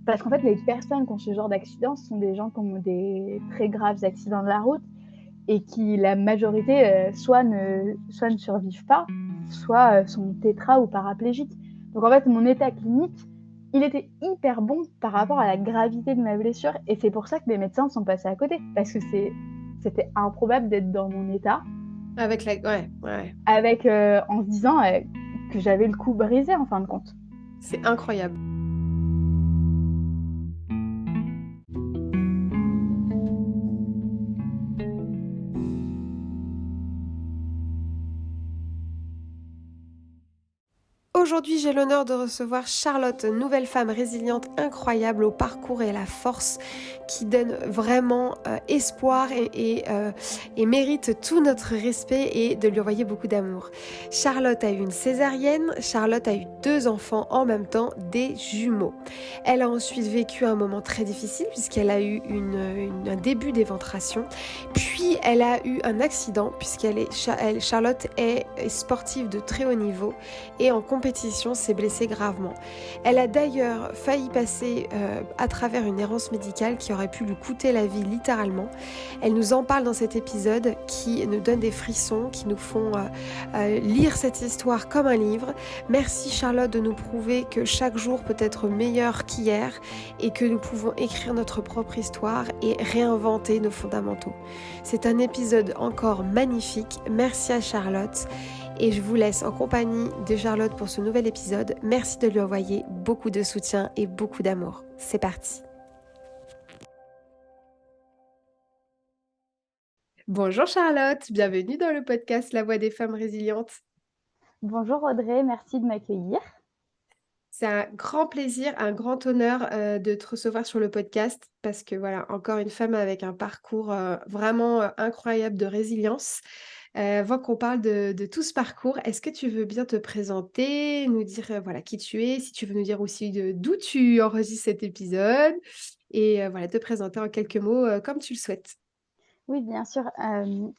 Parce qu'en fait, les personnes qui ont ce genre d'accident, ce sont des gens qui ont des très graves accidents de la route et qui, la majorité, soit ne survivent pas, soit sont tétras ou paraplégiques. Donc en fait, mon état clinique, il était hyper bon par rapport à la gravité de ma blessure et c'est pour ça que les médecins sont passés à côté. Parce que c'était improbable d'être dans mon état Avec la... Ouais, ouais. avec, en se disant que j'avais le cou brisé en fin de compte. C'est incroyable. Aujourd'hui, j'ai l'honneur de recevoir Charlotte, nouvelle femme résiliente incroyable au parcours et à la force qui donne vraiment espoir et mérite tout notre respect et de lui envoyer beaucoup d'amour. Charlotte a eu une césarienne, Charlotte a eu 2 enfants en même temps, des jumeaux. Elle a ensuite vécu un moment très difficile puisqu'elle a eu un début d'éventration, puis elle a eu un accident Charlotte est sportive de très haut niveau et en compétition s'est blessée gravement. Elle a d'ailleurs failli passer à travers une errance médicale qui aurait pu lui coûter la vie littéralement. Elle nous en parle dans cet épisode qui nous donne des frissons, qui nous font lire cette histoire comme un livre. Merci Charlotte de nous prouver que chaque jour peut être meilleur qu'hier et que nous pouvons écrire notre propre histoire et réinventer nos fondamentaux. C'est un épisode encore magnifique. Merci à Charlotte. Et je vous laisse en compagnie de Charlotte pour ce nouvel épisode. Merci de lui envoyer beaucoup de soutien et beaucoup d'amour. C'est parti. Bonjour Charlotte, bienvenue dans le podcast La Voix des femmes résilientes. Bonjour Audrey, merci de m'accueillir. C'est un grand plaisir, un grand honneur de te recevoir sur le podcast parce que voilà, encore une femme avec un parcours vraiment incroyable de résilience. Avant qu'on parle de tout ce parcours, est-ce que tu veux bien te présenter, nous dire voilà qui tu es, si tu veux nous dire aussi d'où tu enregistres cet épisode et voilà, te présenter en quelques mots comme tu le souhaites. Oui, bien sûr.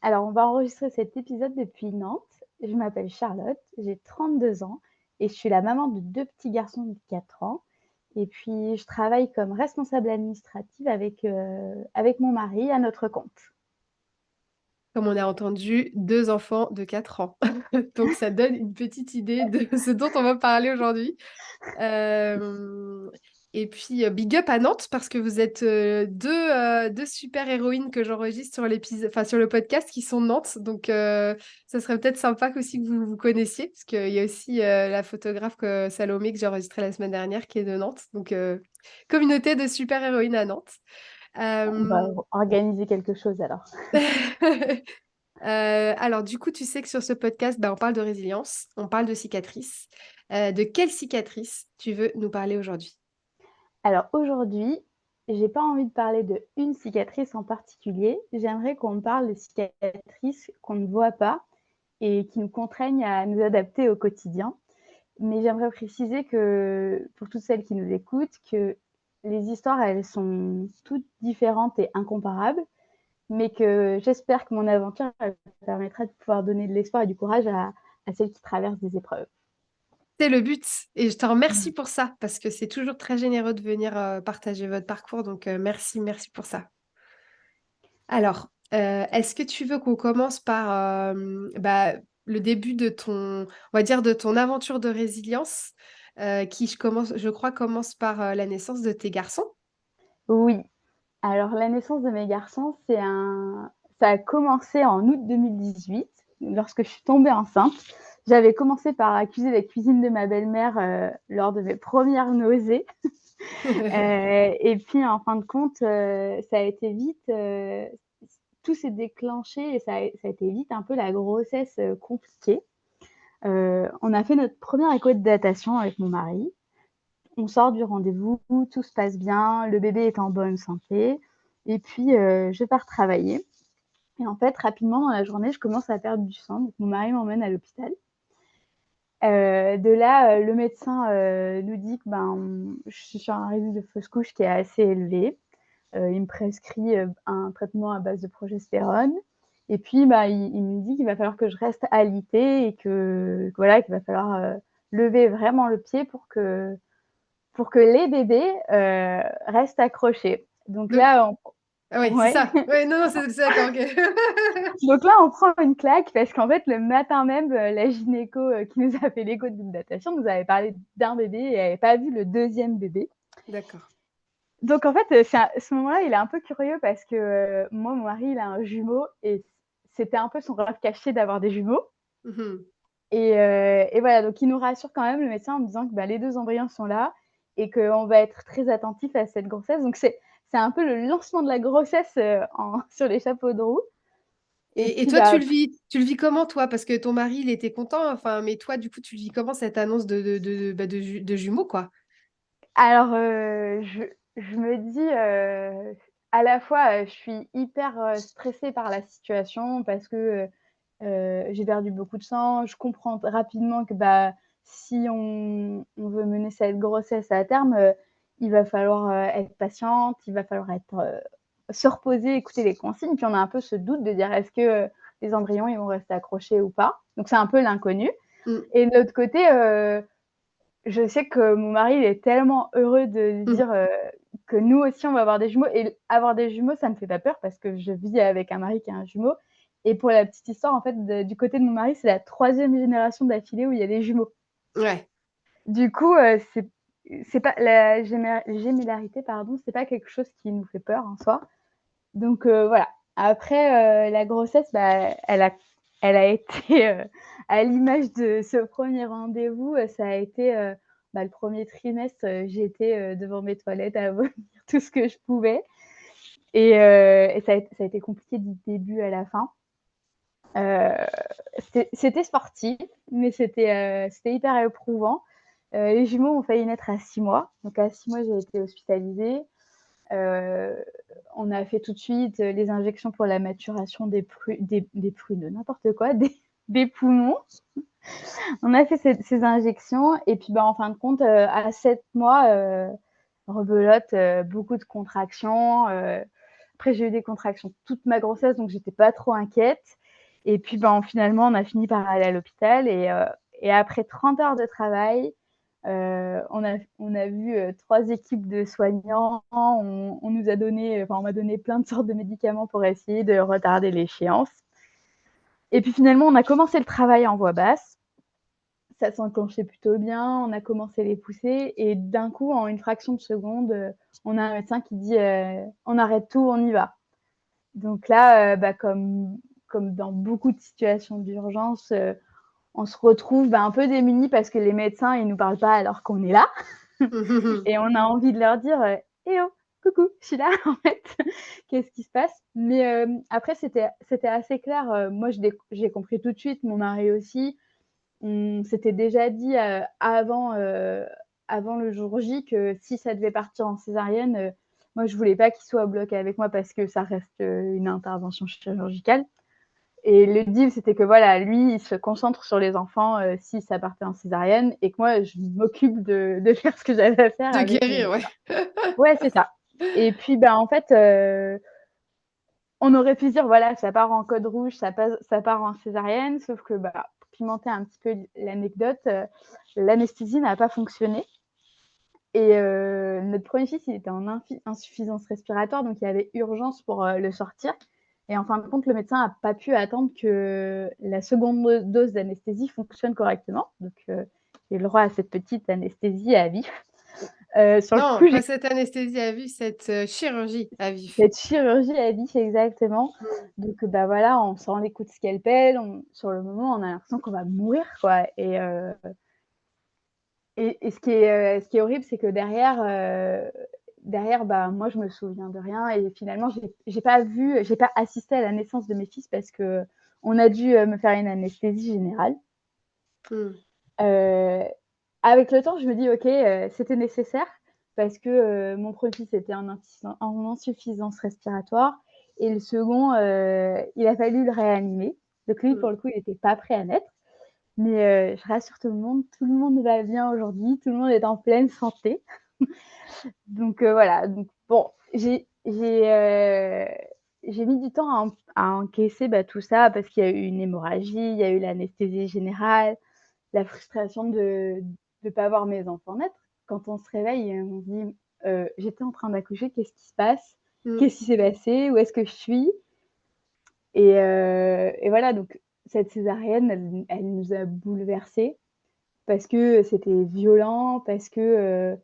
Alors, on va enregistrer cet épisode depuis Nantes. Je m'appelle Charlotte, j'ai 32 ans et je suis la maman de 2 petits garçons de 4 ans. Et puis, je travaille comme responsable administrative avec mon mari à notre compte. Comme on a entendu, 2 enfants de 4 ans. Donc ça donne une petite idée de ce dont on va parler aujourd'hui. Euh, et puis, big up à Nantes parce que vous êtes deux super héroïnes que j'enregistre sur l'épisode, enfin sur le podcast qui sont de Nantes. Donc, ça serait peut-être sympa aussi que vous vous connaissiez parce qu'il y a aussi la photographe Salomé que j'ai enregistrée la semaine dernière qui est de Nantes. Donc, communauté de super héroïnes à Nantes. On va Euh, organiser quelque chose alors. alors, du coup, tu sais que sur ce podcast, bah, on parle de résilience, on parle de cicatrices. De quelle cicatrice tu veux nous parler aujourd'hui? Alors aujourd'hui, j'ai pas envie de parler de une cicatrice en particulier. J'aimerais qu'on parle des cicatrices qu'on ne voit pas et qui nous contraignent à nous adapter au quotidien. Mais j'aimerais préciser que, pour toutes celles qui nous écoutent, que les histoires, elles sont toutes différentes et incomparables, mais que j'espère que mon aventure elle permettra de pouvoir donner de l'espoir et du courage à celles qui traversent des épreuves. C'est le but et je te remercie pour ça parce que c'est toujours très généreux de venir partager votre parcours. Donc, merci, merci pour ça. Alors, est-ce que tu veux qu'on commence par le début de ton, on va dire, de ton aventure de résilience qui, je crois, commence par la naissance de tes garçons? Oui, alors la naissance de mes garçons, ça a commencé en août 2018, lorsque je suis tombée enceinte. J'avais commencé par accuser la cuisine de ma belle-mère lors de mes premières nausées. Et puis, en fin de compte, ça a été vite, tout s'est déclenché et ça a été vite un peu la grossesse compliquée. On a fait notre première écho de datation avec mon mari. On sort du rendez-vous, tout se passe bien, le bébé est en bonne santé. Et puis, je pars travailler. Et en fait, rapidement dans la journée, je commence à perdre du sang. Donc, mon mari m'emmène à l'hôpital. De là, le médecin nous dit que je suis sur un risque de fausse couche qui est assez élevé. Il me prescrit un traitement à base de progestérone. Et puis, il me dit qu'il va falloir que je reste alitée et voilà, qu'il va falloir lever vraiment le pied pour que les bébés restent accrochés. Donc Donc, là, ah ouais, c'est ouais. ça. Ouais, non, non, c'est d'accord, ok. Donc là, on prend une claque parce qu'en fait, le matin même, la gynéco qui nous a fait l'écho de dilatation nous avait parlé d'un bébé et elle n'avait pas vu le deuxième bébé. D'accord. Donc en fait, ce moment-là, il est un peu curieux parce que moi, mon mari, il a un jumeau et c'était un peu son rêve caché d'avoir des jumeaux. Mhm. Et voilà, donc il nous rassure quand même, le médecin, en me disant que bah, les deux embryons sont là et qu'on va être très attentif à cette grossesse. Donc c'est un peu le lancement de la grossesse sur les chapeaux de roue. Et Et puis, toi, bah, tu le vis comment, toi? Parce que ton mari, il était content, enfin, mais toi, du coup, tu le vis comment cette annonce de jumeaux, quoi? alors, je me dis, à la fois, je suis hyper stressée par la situation parce que j'ai perdu beaucoup de sang. Je comprends rapidement que bah, si on veut mener cette grossesse à terme, il va falloir être patiente, il va falloir se reposer, écouter les consignes. Puis on a un peu ce doute de dire est-ce que les embryons ils vont rester accrochés ou pas. Donc c'est un peu l'inconnu. Mm. Et de l'autre côté, je sais que mon mari il est tellement heureux de Mm. dire que nous aussi on va avoir des jumeaux. Et avoir des jumeaux, ça me fait pas peur parce que je vis avec un mari qui a un jumeau. Et pour la petite histoire, en fait, du côté de mon mari, c'est la troisième génération d'affilée où il y a des jumeaux. Ouais. Du coup, c'est pas la gémellarité, pardon, c'est pas quelque chose qui nous fait peur en soi. Donc voilà. Après, la grossesse, bah, elle a été à l'image de ce premier rendez-vous, ça a été bah, le premier trimestre, j'étais devant mes toilettes à vomir tout ce que je pouvais. Et ça a été compliqué du début à la fin. C'était sportif, mais c'était hyper éprouvant. Les jumeaux ont failli naître à 6 mois. Donc à 6 mois, j'ai été hospitalisée. Euh, on a fait tout de suite les injections pour la maturation des prunes, n'importe quoi, des poumons. On a fait ces injections et puis bah, en fin de compte, à 7 mois, rebelote, beaucoup de contractions. Après, j'ai eu des contractions toute ma grossesse, donc j'étais pas trop inquiète. Et puis ben, finalement, on a fini par aller à l'hôpital et après 30 heures de travail, on a vu 3 équipes de soignants. On nous a donné, on m'a donné plein de sortes de médicaments pour essayer de retarder l'échéance. Et puis finalement, on a commencé le travail en voix basse. Ça s'enclenchait plutôt bien. On a commencé les poussées et d'un coup, en une fraction de seconde, on a un médecin qui dit on arrête tout, on y va. Donc là, bah, comme dans beaucoup de situations d'urgence, on se retrouve bah, un peu démunis parce que les médecins, ils ne nous parlent pas alors qu'on est là. Et on a envie de leur dire eh oh, coucou, je suis là en fait, qu'est-ce qui se passe? Mais après, c'était assez clair. Moi, j'ai compris tout de suite, mon mari aussi. On s'était déjà dit avant le jour J que si ça devait partir en césarienne, moi, je voulais pas qu'il soit au bloc avec moi parce que ça reste une intervention chirurgicale. Et le deal, c'était que voilà, lui, il se concentre sur les enfants si ça partait en césarienne et que moi, je m'occupe de faire ce que j'avais à faire De avec mes guérir, ouais. enfants. Ouais, c'est ça. Et puis, ben, en fait, on aurait pu dire, voilà, ça part en code rouge, ça part en césarienne, sauf que, bah, pour pimenter un petit peu l'anecdote, l'anesthésie n'a pas fonctionné. Et notre premier fils, il était en insuffisance respiratoire, donc il y avait urgence pour le sortir. Et en fin de compte, le médecin n'a pas pu attendre que la seconde dose d'anesthésie fonctionne correctement. Donc, j'ai le droit à cette petite anesthésie à vif. Sur le Non, coup, pas j'ai cette anesthésie à vif, cette chirurgie à vif. cette chirurgie à vif exactement. Donc, bah voilà, on sent les coups de scalpel. Sur le moment, on a l'impression qu'on va mourir, quoi. Et ce qui est horrible, c'est que derrière, bah, moi, je me souviens de rien. Et finalement, j'ai pas assisté à la naissance de mes fils parce que on a dû me faire une anesthésie générale. Mm. Euh, Avec le temps, je me dis, ok, c'était nécessaire parce que mon premier fils était en insuffisance respiratoire et le second, il a fallu le réanimer. Donc lui, pour Mm. le coup, il n'était pas prêt à naître. Mais je rassure tout le monde va bien aujourd'hui, tout le monde est en pleine santé. Donc voilà, donc, bon, j'ai mis du temps à encaisser bah, tout ça parce qu'il y a eu une hémorragie, il y a eu l'anesthésie générale, la frustration de ne pas voir mes enfants naître. quand on se réveille et on se dit, «J'étais en train d'accoucher, qu'est-ce qui se passe? Mmh. Qu'est-ce qui s'est passé? Où est-ce que je suis?» Et voilà, donc cette césarienne, elle nous a bouleversés parce que c'était violent, parce que,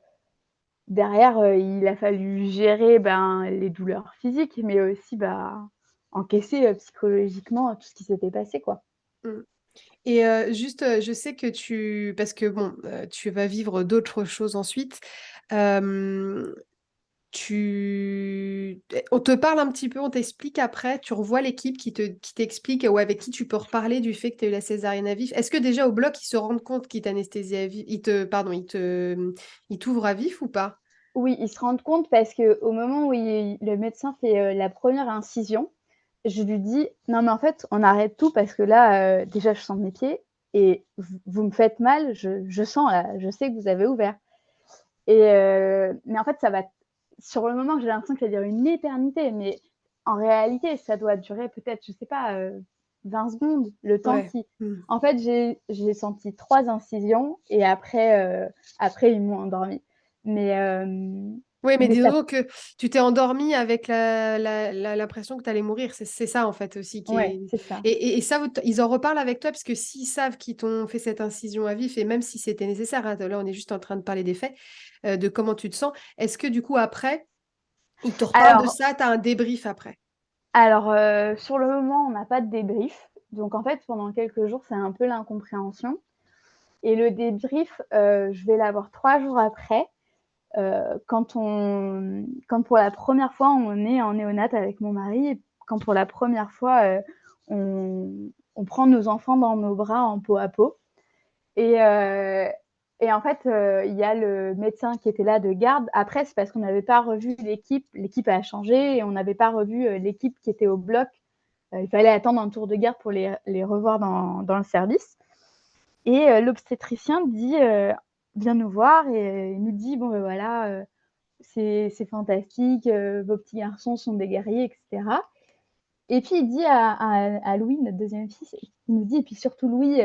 derrière, il a fallu gérer, ben, les douleurs physiques, mais aussi, bah, encaisser, psychologiquement tout ce qui s'était passé, quoi. Mmh. Et juste, je sais que parce que bon, tu vas vivre d'autres choses ensuite. Hem, on te parle un petit peu, on t'explique après, tu revois l'équipe qui t'explique ou avec qui tu peux reparler du fait que tu as eu la césarienne à vif. Est-ce que déjà au bloc, ils se rendent compte qu'ils t'anesthésient à vif ils t'ouvrent à vif ou pas? Oui, ils se rendent compte parce qu'au moment où le médecin fait, la première incision, je lui dis: «Non, mais en fait, on arrête tout parce que là, déjà, je sens mes pieds et vous me faites mal, je sens là, je sais que vous avez ouvert». Mais en fait, ça va sur le moment, j'ai l'impression que ça dure une éternité, mais en réalité, ça doit durer peut-être, je sais pas, 20 secondes, le temps Ouais. qui Mmh. en fait, j'ai senti 3 incisions et après ils m'ont endormie. Mais Oui, mais mais ça disons que tu t'es endormie avec l'impression que tu allais mourir. C'est ça, en fait, aussi qui ouais, est c'est ça. et ça, ils en reparlent avec toi? Parce que s'ils savent qu'ils t'ont fait cette incision à vif et même si c'était nécessaire, hein, là, on est juste en train de parler des faits, de comment tu te sens. Est-ce que du coup, après, ils te reparlent de Alors ça? Tu as un débrief après? sur le moment, on n'a pas de débrief. Donc en fait, pendant quelques jours, c'est un peu l'incompréhension et le débrief, je vais l'avoir 3 jours après. Quand pour la première fois on est en néonat avec mon mari et quand pour la première fois, on on prend nos enfants dans nos bras en peau à peau et heu et en fait, il y a le médecin qui était là de garde. Après, c'est parce qu'on n'avait pas revu l'équipe a changé et on n'avait pas revu, l'équipe qui était au bloc. Il fallait attendre un tour de garde pour les revoir dans le service et l'obstétricien vient nous voir et il nous dit: «Bon, ben voilà, c'est fantastique, vos petits garçons sont des guerriers» et cetera. Et puis il dit à Louis, notre deuxième fils, il nous dit: «Et puis surtout Louis,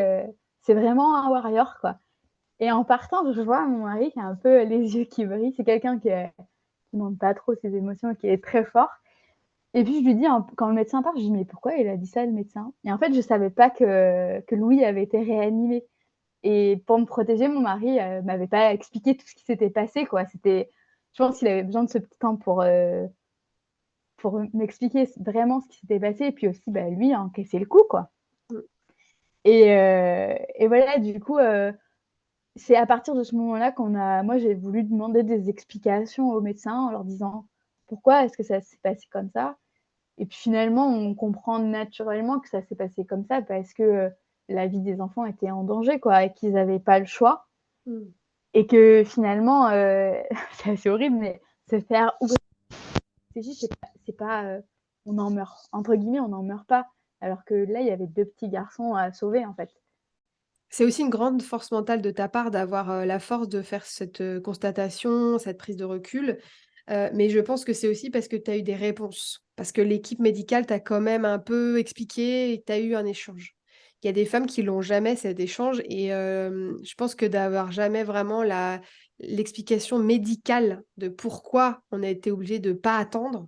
c'est vraiment un warrior, quoi». Et en partant, je vois mon mari qui a un peu les yeux qui brillent. C'est quelqu'un qui montre pas trop ses émotions, qui est très fort. Et puis je lui dis quand le médecin part, je dis: «Mais pourquoi il a dit ça le médecin?» Et en fait, je savais pas que Louis avait été réanimé. Et pour me protéger, mon mari, m'avait pas expliqué tout ce qui s'était passé, quoi. Je pense qu'il avait besoin de ce petit temps pour m'expliquer vraiment ce qui s'était passé et puis aussi, bah, lui encaisser le coup, quoi. Mmh. Et voilà, du coup, c'est à partir de ce moment-là moi, j'ai voulu demander des explications aux médecins en leur disant: «Pourquoi est-ce que ça s'est passé comme ça?» Et puis finalement, on comprend naturellement que ça s'est passé comme ça parce que, la vie des enfants était en danger, quoi et qu'ils avaient pas le choix Mmh. et que finalement, c'est assez horrible, mais se faire ouvrir c'est pas, on en meurt entre guillemets, «on n'en meurt pas», alors que là, il y avait 2 petits garçons à sauver, en fait. C'est aussi une grande force mentale de ta part d'avoir, la force de faire cette, constatation, cette prise de recul. Mais je pense que c'est aussi parce que tu as eu des réponses. Parce que l'équipe médicale t'a quand même un peu expliqué et tu as eu un échange. Il y a des femmes qui l'ont jamais cet échange et je pense que d'avoir jamais vraiment l'explication médicale de pourquoi on a été obligé de pas attendre,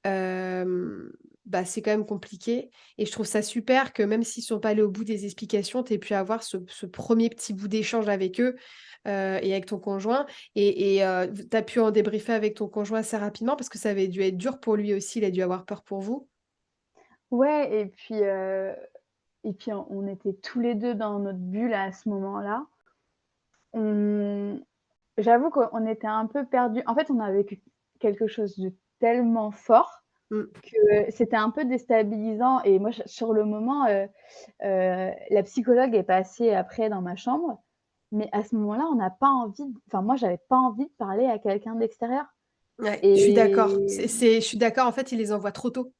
Hem, bah, c'est quand même compliqué et je trouve ça super que même s'ils sont pas allés au bout des explications, tu aies pu avoir ce 1er petit bout d'échange avec eux, et avec ton conjoint v tu as pu en débriefer avec ton conjoint assez rapidement parce que ça avait dû être dur pour lui aussi, il a dû avoir peur pour vous? Ouais et puis on était tous les 2 dans notre bulle à ce moment-là. On J'avoue qu'on était un peu perdus. En fait, on a vécu quelque chose de tellement fort Mmh. que c'était un peu déstabilisant et moi, sur le moment, la psychologue est passée après dans ma chambre, mais à ce moment-là, on n'a pas envie enfin moi, j'avais pas envie de parler à quelqu'un d'extérieur Ouais, je suis d'accord. et Je suis d'accord, en fait, ils les envoient trop tôt.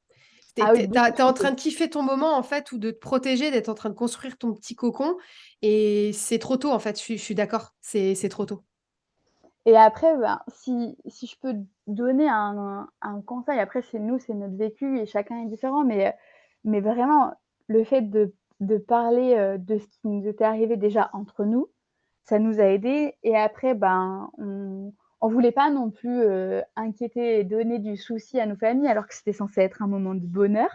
Tu ah oui, beaucoup es en trop train tôt. de kiffer ton moment, en fait, ou de te protéger, d'être en train de construire ton petit cocon et c'est trop tôt, en fait, je suis d'accord, c'est trop tôt. Et après, ben, si je peux donner un conseil, après c'est notre vécu et chacun est différent, mais vraiment le fait de parler, de ce qui nous était arrivé déjà entre nous, ça nous a aidés et après, ben, on voulait pas non plus, inquiéter et donner du souci à nos familles alors que c'était censé être un moment de bonheur.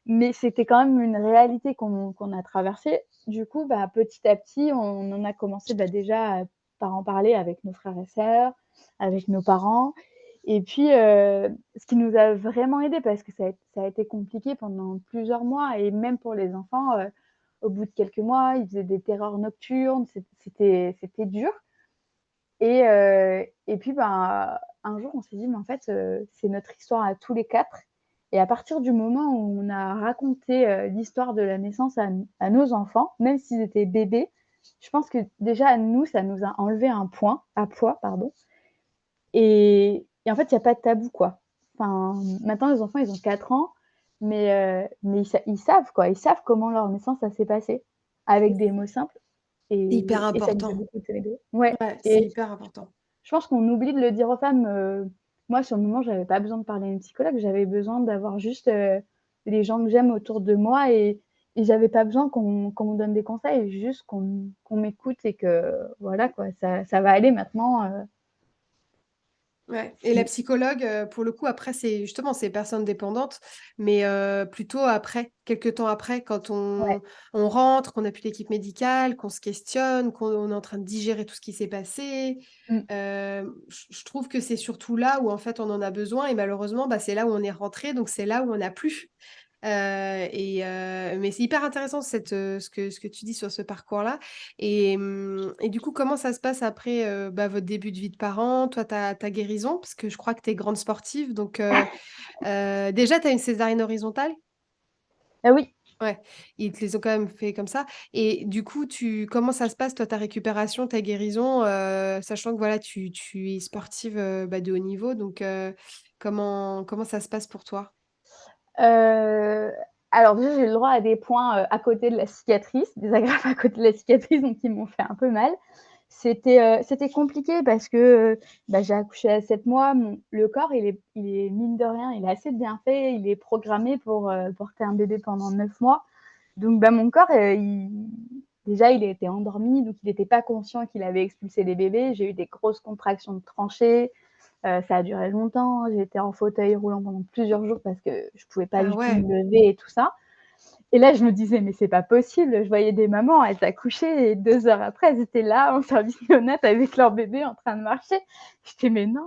Mais c'était quand même une réalité qu'on a traversée. Du coup, bah, petit à petit, on en a commencé, bah, déjà par en parler avec nos frères et sœurs, avec nos parents et puis, ce qui nous a vraiment aidés parce que ça a été compliqué pendant plusieurs mois et même pour les enfants, au bout de quelques mois, ils faisaient des terreurs nocturnes, c'était dur et puis, ben, un jour, on s'est dit: «Mais en fait, c'est notre histoire à tous les 4 et à partir du moment où on a raconté, l'histoire de la naissance à nos enfants, même s'ils étaient bébés, je pense que déjà à nous, ça nous a enlevé un poids, pardon et en fait, il y a pas de tabou, quoi. Enfin, maintenant les enfants, ils ont 4 ans, mais ils savent, quoi. Ils savent comment leur naissance, ça s'est passé avec des mots simples C'est hyper et ça nous a important. beaucoup aidés. Ouais Ouais, c'est et hyper important. je pense qu'on oublie de le dire aux femmes, moi, sur le moment, j'avais pas besoin de parler à une psychologue, j'avais besoin d'avoir juste, les gens que j'aime autour de moi et j'avais pas besoin qu'on me donne des conseils, juste qu'on m'écoute et que voilà quoi, ça va aller maintenant, Ouais et la psychologue, pour le coup, après, c'est justement, c'est personne dépendante, mais plutôt après, quelque temps après, quand ouais. on rentre, qu'on a plus l'équipe médicale, qu'on se questionne, qu'on est en train de digérer tout ce qui s'est passé. Mmh. Je trouve que c'est surtout là où, en fait, on en a besoin et malheureusement, bah, c'est là où on est rentré, donc c'est là où on n'a plus. Mais c'est hyper intéressant ce que tu dis sur ce parcours-là et du coup, comment ça se passe après, bah, votre début de vie de parents? Toi, ta guérison? Parce que je crois que tu es grande sportive donc déjà, tu as une césarienne horizontale? Ah oui. Ouais, ils te les ont quand même fait comme ça et du coup, comment ça se passe toi, ta récupération, ta guérison, sachant que voilà, tu es sportive, bah, de haut niveau donc comment ça se passe pour toi? Heu, alors déjà, j'ai eu le droit à des points, à côté de la cicatrice, des agrafes à côté de la cicatrice, donc qui m'ont fait un peu mal. C'était compliqué parce que, bah, j'ai accouché à 7 mois, le corps, il est mine de rien, il est assez bien fait, il est programmé pour, porter un bébé pendant 9 mois. Donc bah, mon corps, il était endormi, donc il était pas conscient qu'il avait expulsé les bébés. J'ai eu des grosses contractions de tranchée, ça a duré longtemps. J'ai été en fauteuil roulant pendant plusieurs jours parce que je pouvais pas Ah du tout ouais, me lever et tout ça et là, je me disais: «Mais c'est pas possible». Je voyais des mamans, elles accouchaient et 2 heures après, elles étaient là en service néonat avec leur bébé en train de marcher. J'étais: «Mais non»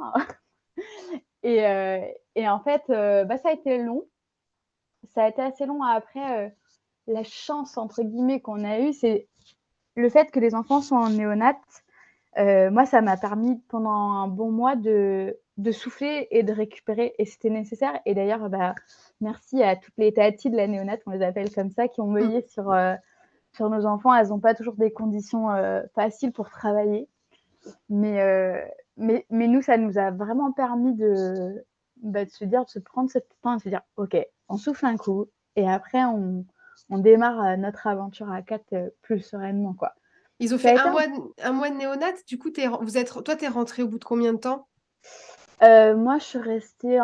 et heu et en fait, bah, ça a été long. Ça a été assez long après, la «chance» entre guillemets qu'on a eue, c'est le fait que les enfants soient en néonat. Moi, ça m'a permis pendant un bon mois de souffler et de récupérer et c'était nécessaire et d'ailleurs, bah, merci à toutes les tatis de la néonate, on les appelle comme ça, qui ont mmh, veillé sur nos enfants. Elles ont pas toujours des conditions, faciles pour travailler, mais mais nous, ça nous a vraiment permis de se dire, de se prendre ce temps et de se dire: «OK, on souffle un coup et après on démarre, notre aventure à 4, plus sereinement, quoi». ils ont Ça fait a été 1 mois de néonat, du coup, tu es rentrée au bout de combien de temps? moi, je suis restée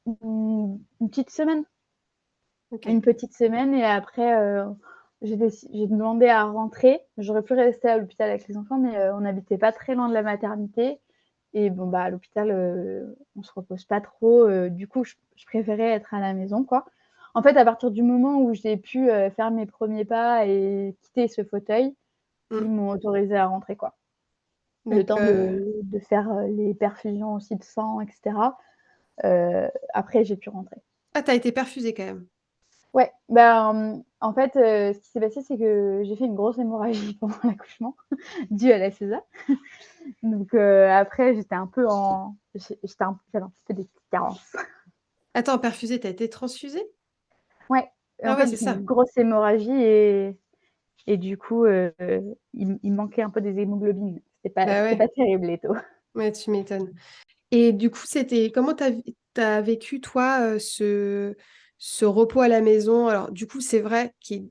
une petite semaine, une OK. petite semaine et après, j'ai demandé à rentrer. J'aurais pu rester à l'hôpital avec les enfants, mais on n'habitait pas très loin de la maternité et bon, bah, à l'hôpital, on se repose pas trop, du coup, je préférais être à la maison, quoi. En fait, à partir du moment où j'ai pu, faire mes premiers pas et quitter ce fauteuil, ils Mmh. m'ont autorisée à rentrer, quoi. Le Donc temps de faire, les perfusions aussi de sang et cetera. Après, j'ai pu rentrer. ah, tu as été perfusée quand même? Ouais, bah, en fait, ce qui s'est passé, c'est que j'ai fait une grosse hémorragie pendant l'accouchement, due à la césar. Donc, après, j'avais un petit peu des petites carences. Attends, perfusée, tu as été transfusée? Ouais, Ah en ouais, fait, c'est j'ai fait ça. une grosse hémorragie et du coup, il me manquait un peu des hémoglobines. Bah C'était ouais, pas terrible les taux. ouais, tu m'étonnes. Et du coup, c'était comment tu as vécu toi, ce repos à la maison? Alors du coup, c'est vrai qu'il est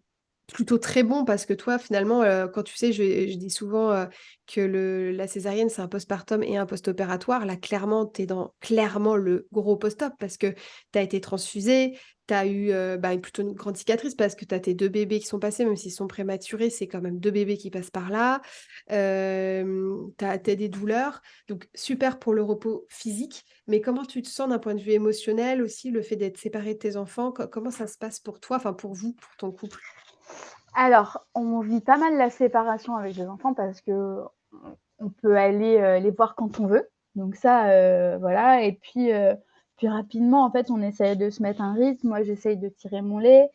plutôt très bon parce que toi finalement, quand tu sais, je dis souvent, que le la césarienne, c'est un postpartum et un post-opératoire. Là, clairement, tu es dans clairement le gros post-op parce que tu as été transfusée, tu as eu plutôt une grande cicatrice parce que tu as tes 2 bébés qui sont passés, même s'ils sont prématurés, c'est quand même 2 bébés qui passent par là. Tu as des douleurs, donc super pour le repos physique, mais comment tu te sens d'un point de vue émotionnel aussi, le fait d'être séparé de tes enfants? Comment ça se passe pour toi, enfin pour vous, pour ton couple? Alors, on vit pas mal la séparation avec les enfants parce qu'on peut aller, les voir quand on veut. Donc ça, voilà et puis rapidement, en fait, on essaye de se mettre un rythme. Moi, j'essaye de tirer mon lait.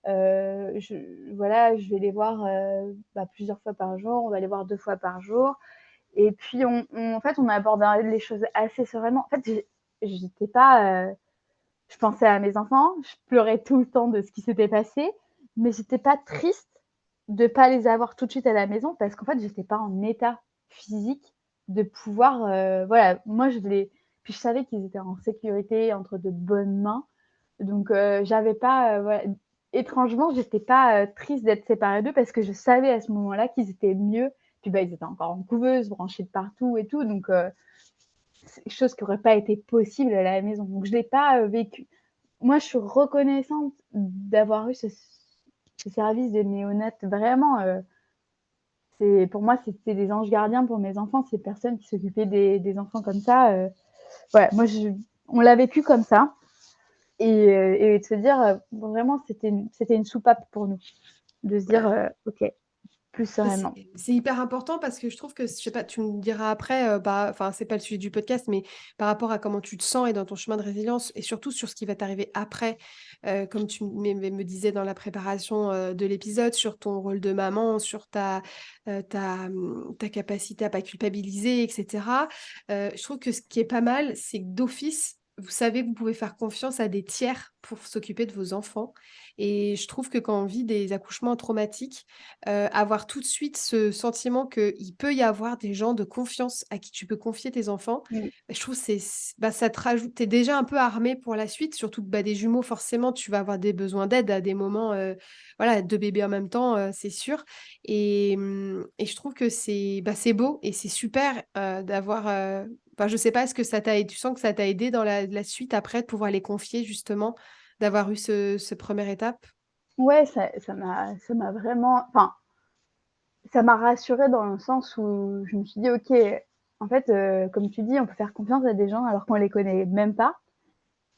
Je vais les voir, plusieurs fois par jour. On va les voir 2 fois par jour et puis en fait, on aborde les choses assez sereinement. En fait, j'étais pas, je pensais à mes enfants, je pleurais tout le temps de ce qui s'était passé, mais j'étais pas triste de pas les avoir tout de suite à la maison parce qu'en fait, j'étais pas en état physique de pouvoir, voilà, moi je les puis je savais qu'ils étaient en sécurité entre de bonnes mains, donc j'avais pas, voilà, étrangement, j'étais pas triste d'être séparée d'eux parce que je savais à ce moment-là qu'ils étaient mieux. Puis ils étaient encore en couveuse, branchés de partout et tout, donc c'est chose qui aurait pas été possible à la maison. Donc je l'ai pas vécu. Moi, je suis reconnaissante d'avoir eu ce service de néonat. Vraiment, pour moi, c'était des anges gardiens pour mes enfants, ces personnes qui s'occupaient des enfants comme ça. Voilà, on l'a vécu comme ça. Et de se dire, vraiment, c'était une soupape pour nous. De se dire, OK, plus Bah, C'est sereinement. c'est hyper important parce que je trouve que, je sais pas, tu me diras après, enfin, c'est pas le sujet du podcast, mais par rapport à comment tu te sens et dans ton chemin de résilience et surtout sur ce qui va t'arriver après, comme tu me disais dans la préparation de l'épisode, sur ton rôle de maman, sur ta capacité à pas culpabiliser, etc. Je trouve que ce qui est pas mal, c'est que d'office, vous savez que vous pouvez faire confiance à des tiers pour s'occuper de vos enfants. Et je trouve que quand on vit des accouchements traumatiques, avoir tout de suite ce sentiment qu'il peut y avoir des gens de confiance à qui tu peux confier tes enfants, Mmh. je trouve que ça te rajoute, tu es déjà un peu armé pour la suite, surtout que des jumeaux, forcément, tu vas avoir des besoins d'aide à des moments, voilà, 2 bébés en même temps, c'est sûr. Et je trouve que c'est beau et c'est super d'avoir. Enfin, je sais pas, est-ce que ça t'a aidé, tu sens que ça t'a aidé dans la suite après de pouvoir les confier justement, d'avoir eu ce première étape? Ouais, ça m'a vraiment, enfin, ça m'a rassurée dans le sens où je me suis dit: «OK, en fait, comme tu dis, on peut faire confiance à des gens alors qu'on les connaît même pas».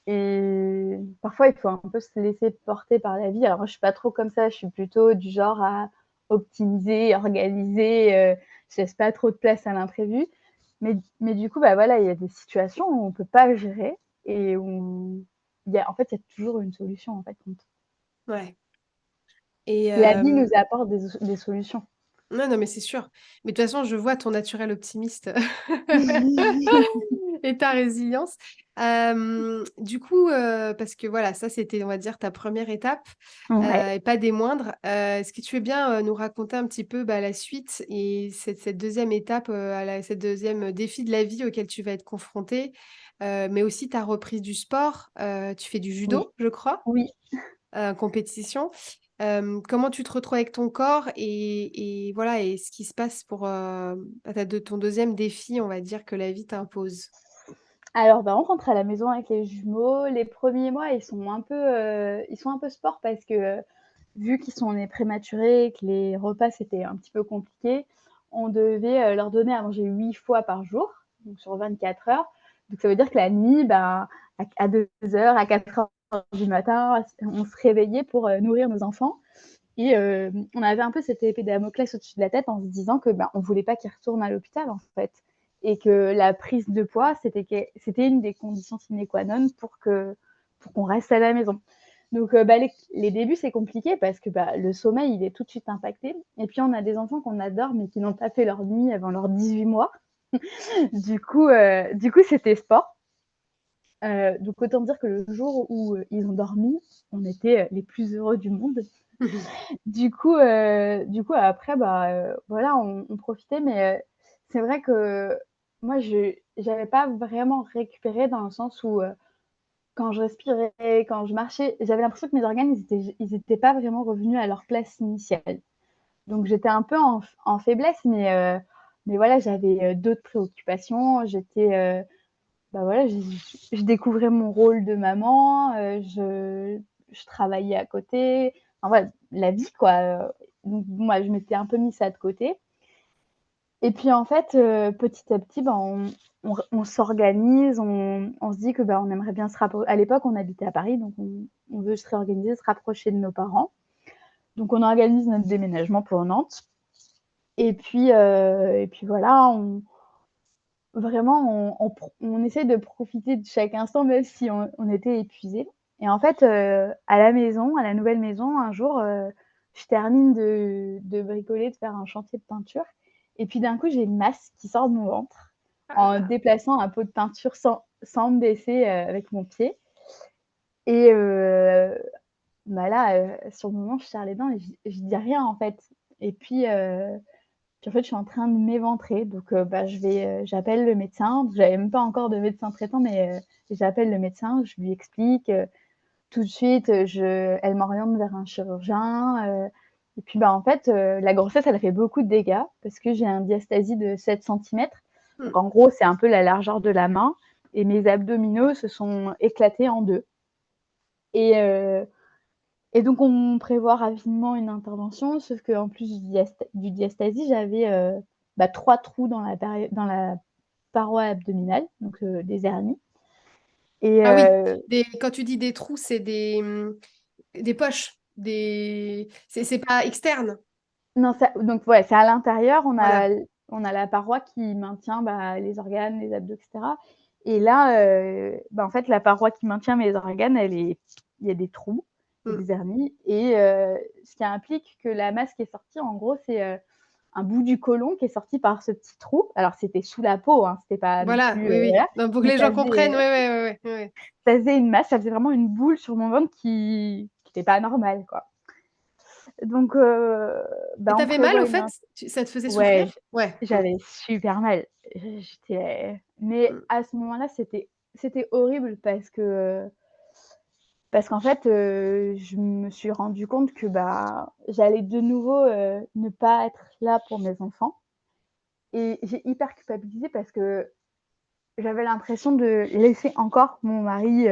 Et parfois, il faut un peu se laisser porter par la vie. Alors moi, je suis pas trop comme ça, je suis plutôt du genre à optimiser, organiser, je laisse pas trop de place à l'imprévu. Mais du coup, voilà, il y a des situations où on peut pas gérer et où il y a toujours une solution, en fait, Ouais. Et la vie nous apporte des solutions. non, non, mais c'est sûr. Mais de toute façon, je vois ton naturel optimiste et ta résilience. Du coup, parce que voilà, ça c'était, on va dire, ta première étape Ouais. et pas des moindres. Est-ce que tu veux bien nous raconter un petit peu la suite et cette deuxième étape, cette deuxième défi de la vie auquel tu vas être confronté, mais aussi ta reprise du sport. Tu fais du Oui, judo, je crois, oui. compétition. Comment tu te retrouves avec ton corps et voilà, et ce qui se passe pour ton deuxième défi, on va dire, que la vie t'impose. Alors, on rentre à la maison avec les jumeaux. Les premiers mois, ils sont un peu sport parce que, vu qu'ils sont nés prématurés, que les repas, c'était un petit peu compliqué, on devait, leur donner à manger 8 fois par jour, donc sur 24 heures. Donc ça veut dire que la nuit, à 2 heures, à 4 heures du matin, on se réveillait pour, nourrir nos enfants et on avait un peu cette épée de Damoclès au-dessus de la tête en se disant que, on voulait pas qu'ils retournent à l'hôpital, en fait et que la prise de poids, c'était une des conditions sine qua non pour qu'on reste à la maison. Donc, les débuts, c'est compliqué parce que le sommeil, il est tout de suite impacté. Et puis, on a des enfants qu'on adore, mais qui n'ont pas fait leur nuit avant leurs 18 mois. Du coup, c'était sport. Donc, autant dire que le jour où ils ont dormi, on était les plus heureux du monde. Du coup après, voilà, on profitait. Mais c'est vrai que moi, je n'avais pas vraiment récupéré dans le sens où quand je respirais, quand je marchais, j'avais l'impression que mes organes, ils étaient pas vraiment revenus à leur place initiale. Donc j'étais un peu en faiblesse, mais voilà, j'avais d'autres préoccupations. Voilà, je découvrais mon rôle de maman. je travaillais à côté. Enfin, voilà, la vie, quoi. Donc, moi, je m'étais un peu mis ça de côté. Et puis, en fait, petit à petit, ben, on s'organise, on se dit que, ben, on aimerait bien se rapprocher. À l'époque, on habitait à Paris, donc on veut se réorganiser, se rapprocher de nos parents. Donc, on organise notre déménagement pour Nantes. Et puis voilà, vraiment, on essaie de profiter de chaque instant, même si on était épuisés. Et en fait, à la maison, à la nouvelle maison, un jour, je termine de bricoler, de faire un chantier de peinture. Et puis d'un coup, j'ai une masse qui sort de mon ventre en Ah, déplaçant un pot de peinture sans me baisser avec mon pied. Et bah là, sur le moment, je serre les dents et je dis rien en fait. Et puis en fait, je suis en train de m'éventrer, donc bah, j'appelle le médecin. J'avais même pas encore de médecin traitant, mais j'appelle le médecin, je lui explique. Tout de suite, elle m'oriente vers un chirurgien. Et puis bah, en fait, la grossesse, elle a fait beaucoup de dégâts parce que j'ai un diastasie de 7 centimètres. Donc hmm. en gros, c'est un peu la largeur de la main. Et mes abdominaux se sont éclatés en deux. Et, euh, et donc, on prévoit rapidement une intervention, sauf qu'en plus du diastasie, j'avais bah, 3 trous dans dans la paroi abdominale, donc des hernies. Et Ah oui, quand tu dis des trous, c'est des poches, c'est pas externe. non, donc ouais, c'est à l'intérieur, Voilà. on a la paroi qui maintient bah, les organes, les abdos, etc. Et là, bah, en fait, la paroi qui maintient mes organes, il y a des trous, il y a Hmm. des hernies. Et ce qui implique que la masse qui est sortie, en gros, c'est un bout du côlon qui est sorti par ce petit trou. Alors, c'était sous la peau, hein, c'était pas non Voilà, plus. oui, oui. Voilà. Donc, pour que Mais les gens comprennent, ouais, ouais, ouais, ouais, ouais. ça faisait une masse, ça faisait vraiment une boule sur mon ventre qui n'était pas normale, quoi. Donc, Et bah, on t'avais mal prévoit au une. fait? Ça te faisait souffrir? Ouais, Ouais. Hmm. j'avais super mal. Mais Hmm. à ce moment-là, c'était horrible parce qu'en fait, je me suis rendu compte que bah, j'allais de nouveau ne pas être là pour mes enfants. Et j'ai hyper culpabilisé parce que j'avais l'impression de laisser encore mon mari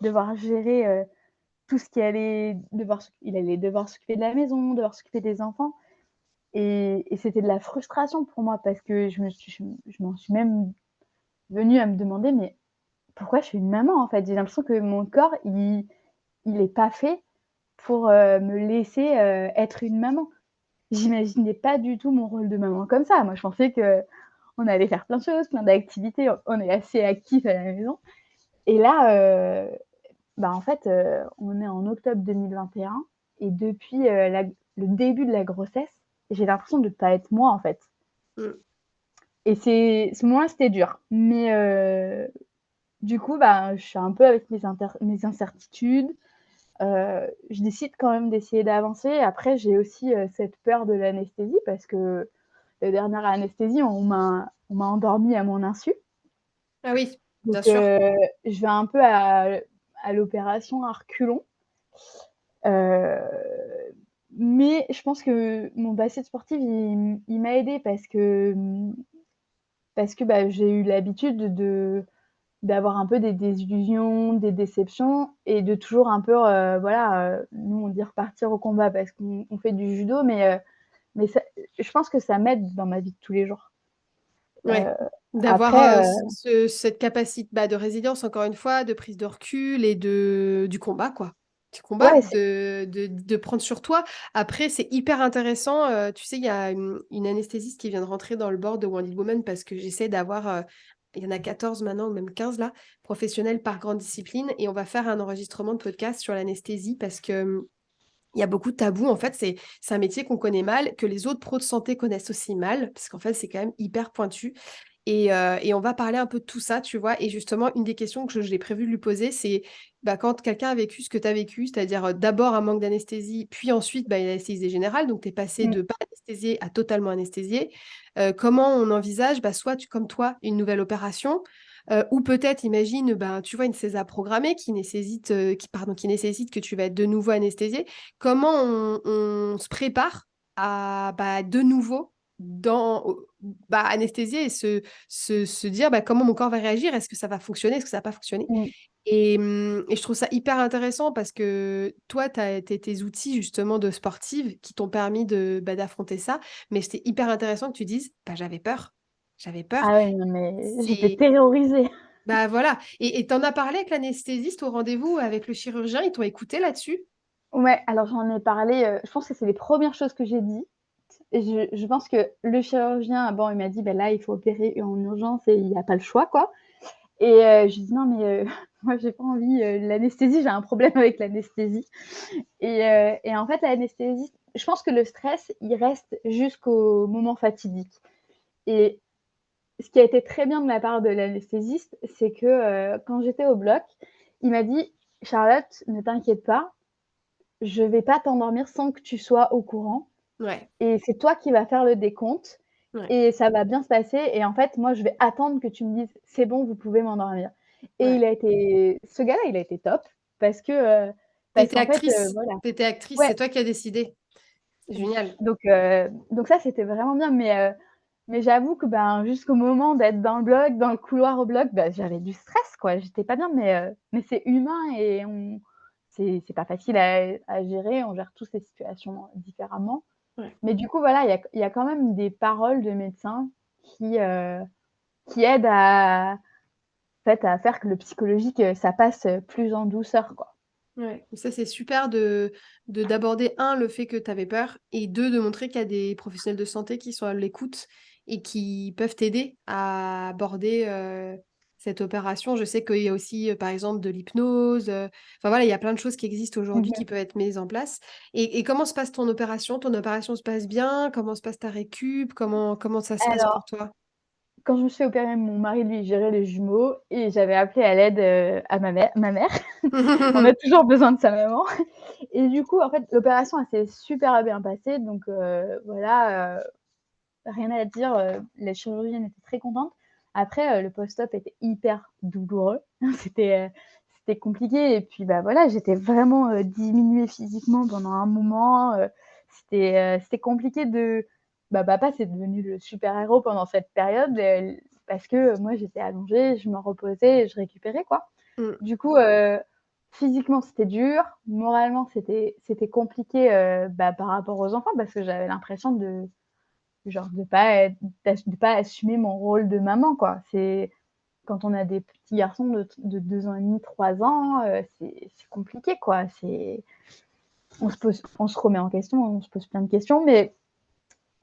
devoir gérer tout ce qui allait il allait devoir s'occuper de la maison, devoir s'occuper des enfants. Et c'était de la frustration pour moi parce que je m'en suis même venue à me demander, mais pourquoi je suis une maman en fait? J'ai l'impression que mon corps, il est pas fait pour me laisser être une maman. J'imaginais pas du tout mon rôle de maman comme ça. Moi, je pensais que on allait faire plein de choses, plein d'activités. On est assez actifs à la maison. Et là, bah, en fait, on est en octobre 2021 et depuis le début de la grossesse, j'ai l'impression de ne pas être moi en fait. Hmm. Et ce moment-là, c'était dur. Mais du coup, bah, je suis un peu avec mes incertitudes. Je décide quand même d'essayer d'avancer. Après, j'ai aussi cette peur de l'anesthésie parce que la dernière anesthésie, on m'a endormie à mon insu. Ah oui, bien Donc, sûr. je vais un peu à l'opération à reculons. Mais je pense que mon passé de sportive, il m'a aidée parce que bah, j'ai eu l'habitude d'avoir un peu des désillusions, des déceptions et de toujours un peu, voilà, nous on dit repartir au combat parce qu'on fait du judo, mais ça, je pense que ça m'aide dans ma vie de tous les jours. Ouais. D'avoir Après, cette capacité de résilience, encore une fois, de prise de recul et du combat, quoi. Du combat, ouais, de prendre sur toi. Après, c'est hyper intéressant. Tu sais, il y a une anesthésiste qui vient de rentrer dans le board de Wonder Woman parce que j'essaie d'avoir, il y en a 14 maintenant, ou même 15 là, professionnels par grande discipline. Et on va faire un enregistrement de podcast sur l'anesthésie parce que il y a beaucoup de tabous. En fait, c'est un métier qu'on connaît mal, que les autres pros de santé connaissent aussi mal, parce qu'en fait, c'est quand même hyper pointu. Et on va parler un peu de tout ça, tu vois. Et justement, une des questions que j'ai prévu de lui poser, c'est bah, quand quelqu'un a vécu ce que tu as vécu, c'est-à-dire d'abord un manque d'anesthésie, puis ensuite une anesthésie générale, donc tu es passé mmh, de pas anesthésié à totalement anesthésié. Comment on envisage, bah, soit comme toi, une nouvelle opération, ou peut-être, imagine, ben, tu vois, une césar programmée qui nécessite que tu vas être de nouveau anesthésié. Comment on se prépare à de nouveau anesthésier et se dire comment mon corps va réagir, est-ce que ça va fonctionner, est-ce que ça va pas fonctionner. Mm. Et je trouve ça hyper intéressant parce que toi, tu as tes outils justement de sportive qui t'ont permis d'affronter ça. Mais c'était hyper intéressant que tu dises, j'avais peur. J'avais peur. Ah ouais, non, mais j'étais C'est terrorisée. voilà. Et t'en as parlé avec l'anesthésiste au rendez-vous avec le chirurgien, ils t'ont écouté là-dessus? Ouais, alors j'en ai parlé, je pense que c'est les premières choses que j'ai dit. Et je pense que le chirurgien, bon, il m'a dit: «Bah, là, il faut opérer en urgence et il y a pas le choix, quoi». Et je lui dis: «Non, mais moi, j'ai pas envie, l'anesthésie, j'ai un problème avec l'anesthésie». Et en fait, l'anesthésiste, je pense que le stress, il reste jusqu'au moment fatidique. Et ce qui a été très bien de la part de l'anesthésiste, c'est que, quand j'étais au bloc, il m'a dit: «Charlotte, ne t'inquiète pas, je vais pas t'endormir sans que tu sois au courant Ouais, et c'est toi qui vas faire le décompte ouais, et ça va bien se passer et en fait, moi, je vais attendre que tu me dises: "C'est bon, vous pouvez m'endormir"». Et ouais. ce gars-là, il a été top parce que, parce T'étais qu'en fait, actrice. voilà. T'étais actrice, Ouais, c'est toi qui as décidé. Génial. donc ça, c'était vraiment bien, mais j'avoue que, ben, jusqu'au moment d'être dans le bloc, dans le couloir au bloc, bah, j'avais du stress, quoi. J'étais pas bien, mais c'est humain et c'est pas facile à gérer. On gère tous ces situations différemment. Ouais. Mais du coup, voilà, il y a quand même des paroles de médecins qui, heu, qui aident à en fait, à faire que le psychologique, ça passe, plus en douceur, quoi. Ouais, ça c'est super d'aborder un le fait que tu avais peur et deux de montrer qu'il y a des professionnels de santé qui sont à l'écoute et qui peuvent t'aider à aborder cette opération. Je sais qu'il y a aussi par exemple de l'hypnose. Enfin voilà, il y a plein de choses qui existent aujourd'hui qui Mmh. peuvent être mises en place. Et comment se passe ton opération? Ton opération se passe bien? Comment se passe ta récup? Comment ça se passe pour Alors, toi? quand je me suis opérée, mon mari, lui, gérait les jumeaux et j'avais appelé à l'aide, à ma mère. On a toujours besoin de sa maman. Et du coup, en fait, l'opération, elle s'est super bien passée donc voilà, rien à dire, la chirurgienne était très contente. Après, le post-op était hyper douloureux. C'était compliqué et puis, bah, voilà, j'étais vraiment, diminuée physiquement pendant un moment, c'était compliqué de bah, papa, c'est devenu le super-héros pendant cette période, parce que, moi, j'étais allongée, je me reposais et je récupérais, quoi. Mm. Du coup, physiquement, c'était dur, moralement, c'était compliqué, bah, par rapport aux enfants parce que j'avais l'impression de genre de pas assumer mon rôle de maman, quoi. C'est quand on a des petits garçons de 2 ans et demi, 3 ans, c'est compliqué, quoi. On se remet en question, on se pose plein de questions, mais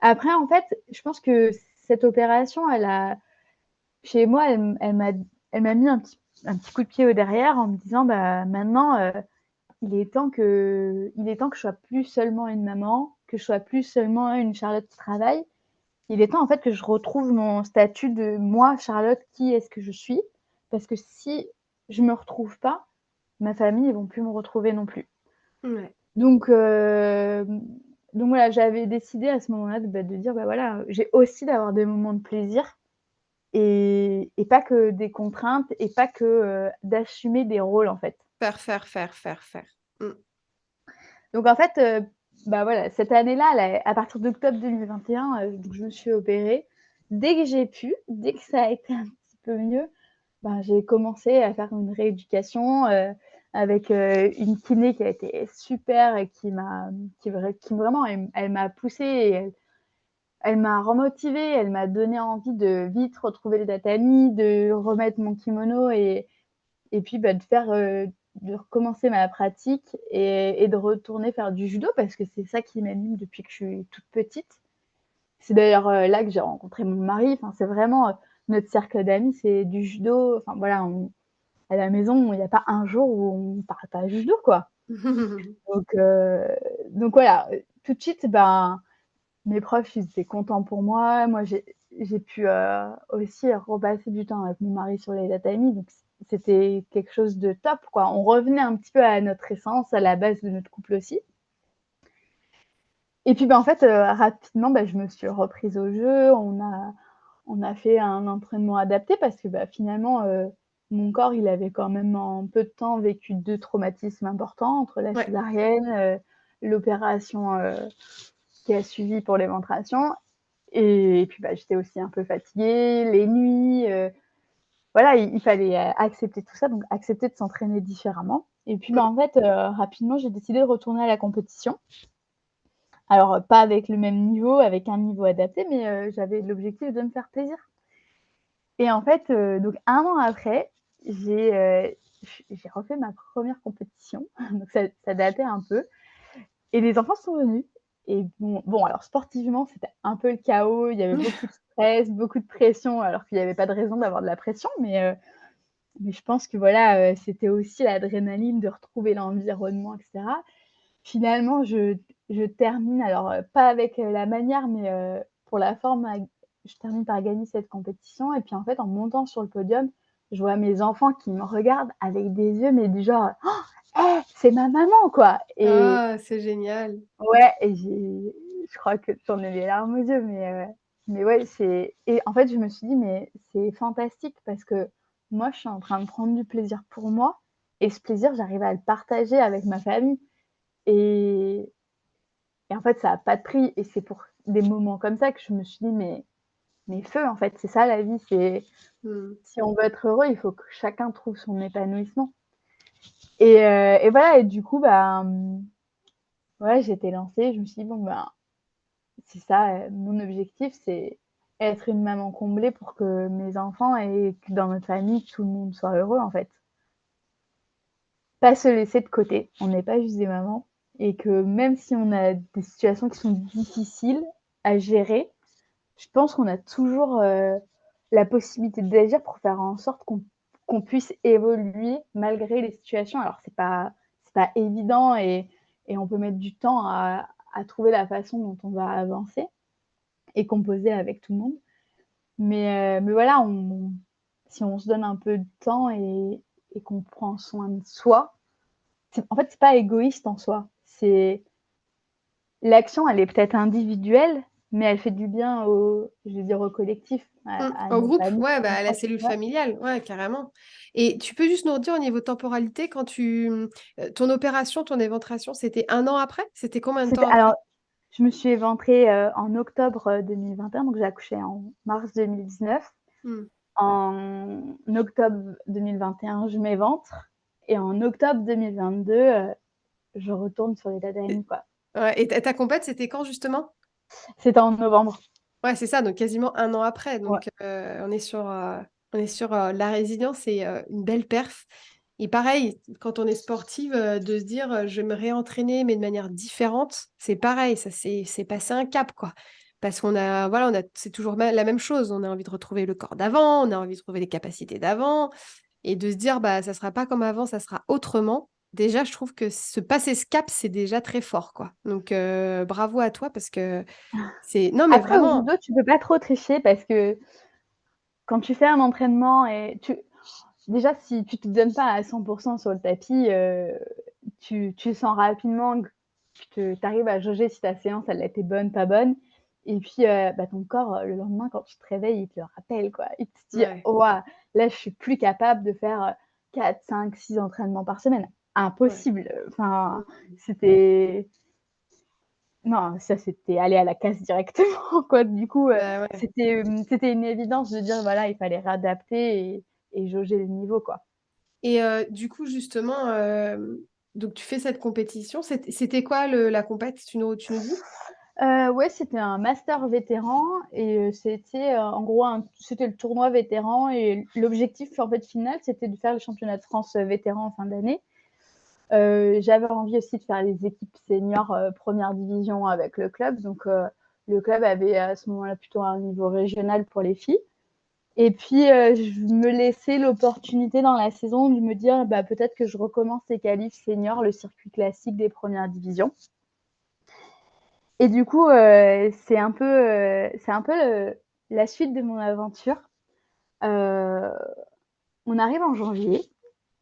après, en fait, je pense que cette opération, chez moi, elle m'a mis un petit coup de pied au derrière en me disant: «Bah, maintenant, il est temps que je sois plus seulement une maman, que je sois plus seulement une Charlotte qui travaille. Il est temps en fait que je retrouve mon statut de moi, Charlotte, qui est-ce que je suis? Parce que si je me retrouve pas, ma famille, ils vont plus me retrouver non plus». Ouais. Donc voilà, j'avais décidé à ce moment-là de dire: «Bah, voilà, j'ai aussi d'avoir des moments de plaisir et pas que des contraintes et pas que, d'assumer des rôles, en fait». Faire. Mm. Donc en fait, bah, voilà, cette année-là, là, à partir d'octobre 2021, donc je me suis opérée. Dès que j'ai pu, dès que ça a été un petit peu mieux, ben, j'ai commencé à faire une rééducation, avec, une kiné qui a été super et qui vraiment elle m'a poussée et elle m'a remotivée, elle m'a donné envie de vite retrouver les tatamis, de remettre mon kimono et puis, bah, de recommencer ma pratique et de retourner faire du judo parce que c'est ça qui m'anime depuis que je suis toute petite. C'est d'ailleurs, là que j'ai rencontré mon mari. Enfin, c'est vraiment, notre cercle d'amis, c'est du judo. Enfin voilà, on à la maison, il y a pas un jour où on parle pas judo, quoi. Donc heu, donc voilà, tout de suite, ben, mes profs, ils étaient contents pour moi. Moi, j'ai pu, aussi repasser du temps avec mon mari sur les tatamis, donc c'était quelque chose de top, quoi. On revenait un petit peu à notre essence, à la base de notre couple aussi. Et puis, bah, en fait, rapidement, bah, je me suis reprise au jeu. On a fait un entraînement adapté parce que, bah, finalement, mon corps, il avait quand même en peu de temps vécu 2 traumatismes importants entre la Ouais. césarienne, l'opération, qui a suivi pour l'éventration Et puis, bah, j'étais aussi un peu fatiguée, les nuits, voilà, il fallait accepter tout ça, donc accepter de s'entraîner différemment. Et puis, bah, en fait, rapidement, j'ai décidé de retourner à la compétition. Alors, pas avec le même niveau, avec un niveau adapté, mais j'avais l'objectif de me faire plaisir. Et en fait, donc 1 an après, j'ai refait ma première compétition, donc ça datait un peu et les enfants sont venus et bon alors sportivement, c'était un peu le chaos, il y avait beaucoup de stress, beaucoup de pression alors qu'il y avait pas de raison d'avoir de la pression, mais je pense que voilà, c'était aussi l'adrénaline de retrouver l'environnement et cetera. Finalement, je termine alors, pas avec, la manière, mais, pour la forme je termine par gagner cette compétition et puis en fait, en montant sur le podium, je vois mes enfants qui me regardent avec des yeux, mais du genre: «Eh, c'est ma maman, quoi!» et Ah, c'est génial. ouais et je crois que j'en ai les larmes aux yeux, mais ouais, et en fait, je me suis dit: «Mais c'est fantastique» parce que moi, je suis en train de prendre du plaisir pour moi et ce plaisir, j'arrive à le partager avec ma famille et en fait, ça a pas de prix et c'est pour des moments comme ça que je me suis dit: «Mais feu, en fait, c'est ça la vie, c'est Mmh. si on veut être heureux, il faut que chacun trouve son épanouissement» et voilà et du coup, bah, ouais, j'étais lancée, je me suis dit: «Bon, ben, c'est ça, mon objectif, c'est être une maman comblée pour que mes enfants et que dans notre famille, tout le monde soit heureux, en fait». Pas se laisser de côté, on n'est pas juste des mamans et que même si on a des situations qui sont difficiles à gérer, je pense qu'on a toujours, la possibilité d'agir pour faire en sorte qu'on puisse évoluer malgré les situations. Alors c'est pas évident et on peut mettre du temps à trouver la façon dont on va avancer et composer avec tout le monde. Mais voilà, si on se donne un peu de temps et qu'on prend soin de soi, en fait, c'est pas égoïste en soi. C'est L'action, elle est peut-être individuelle, mais elle fait du bien je vais dire au collectif, à Au nos groupe, familles, ouais, à nos bah, la proches. cellule Ouais. familiale, ouais, carrément. Et tu peux juste nous redire au niveau temporalité, quand ton opération, ton éventration, c'était 1 an après? C'était combien de temps Alors, après? je me suis éventrée, en octobre, 2021, donc j'ai accouché en mars 2019. Mmh. En octobre 2021, je m'éventre et en octobre 2022, je retourne sur les tatamis, Et quoi. ouais, et ta compète, c'était quand justement? C'était en novembre. Ouais, c'est ça, donc quasiment 1 an après. Ouais. Donc, on est sur la résilience et une belle perf. Et pareil, quand on est sportive, de se dire, je vais me réentraîner, mais de manière différente, c'est pareil, ça c'est passer un cap, quoi. Parce qu'on a, voilà, c'est toujours la même chose. On a envie de retrouver le corps d'avant, on a envie de retrouver les capacités d'avant, et de se dire, bah, ça sera pas comme avant, ça sera autrement. Déjà, je trouve que passer ce cap, c'est déjà très fort, quoi. Donc, bravo à toi parce que non, mais Après, au vraiment. judo, tu peux pas trop tricher parce que quand tu fais un entraînement déjà, si tu te donnes pas à 100 sur le tapis, tu sens rapidement que tu arrives à jauger si ta séance, elle a été bonne, pas bonne et puis, bah, ton corps, le lendemain, quand tu te réveilles, il te le rappelle, quoi. Il te dit: Ouais, «Oh waouh, là, je suis plus capable de faire, 4, 5, 6 entraînements par semaine». ouais. Impossible, enfin, Mmh. c'était non, ça, c'était aller à la casse directement, quoi. Du coup, Bah, ouais. c'était une évidence de dire, voilà, il fallait réadapter et jauger le niveau, quoi. Et du coup, justement, donc tu fais cette compétition. C'était quoi la compète? Tu nous dis? Ouais, c'était un master vétéran et c'était, en gros c'était le tournoi vétéran et l'objectif, en fait, final, c'était de faire le championnat de France, vétéran en fin d'année. J'avais envie aussi de faire les équipes seniors, 1re division avec le club, donc le club avait à ce moment-là plutôt un niveau régional pour les filles et puis, je me laissais l'opportunité dans la saison de me dire: «Bah, peut-être que je recommence les qualifs seniors, le circuit classique des 1res divisions». Et du coup, c'est un peu la suite de mon aventure. Heu, on arrive en janvier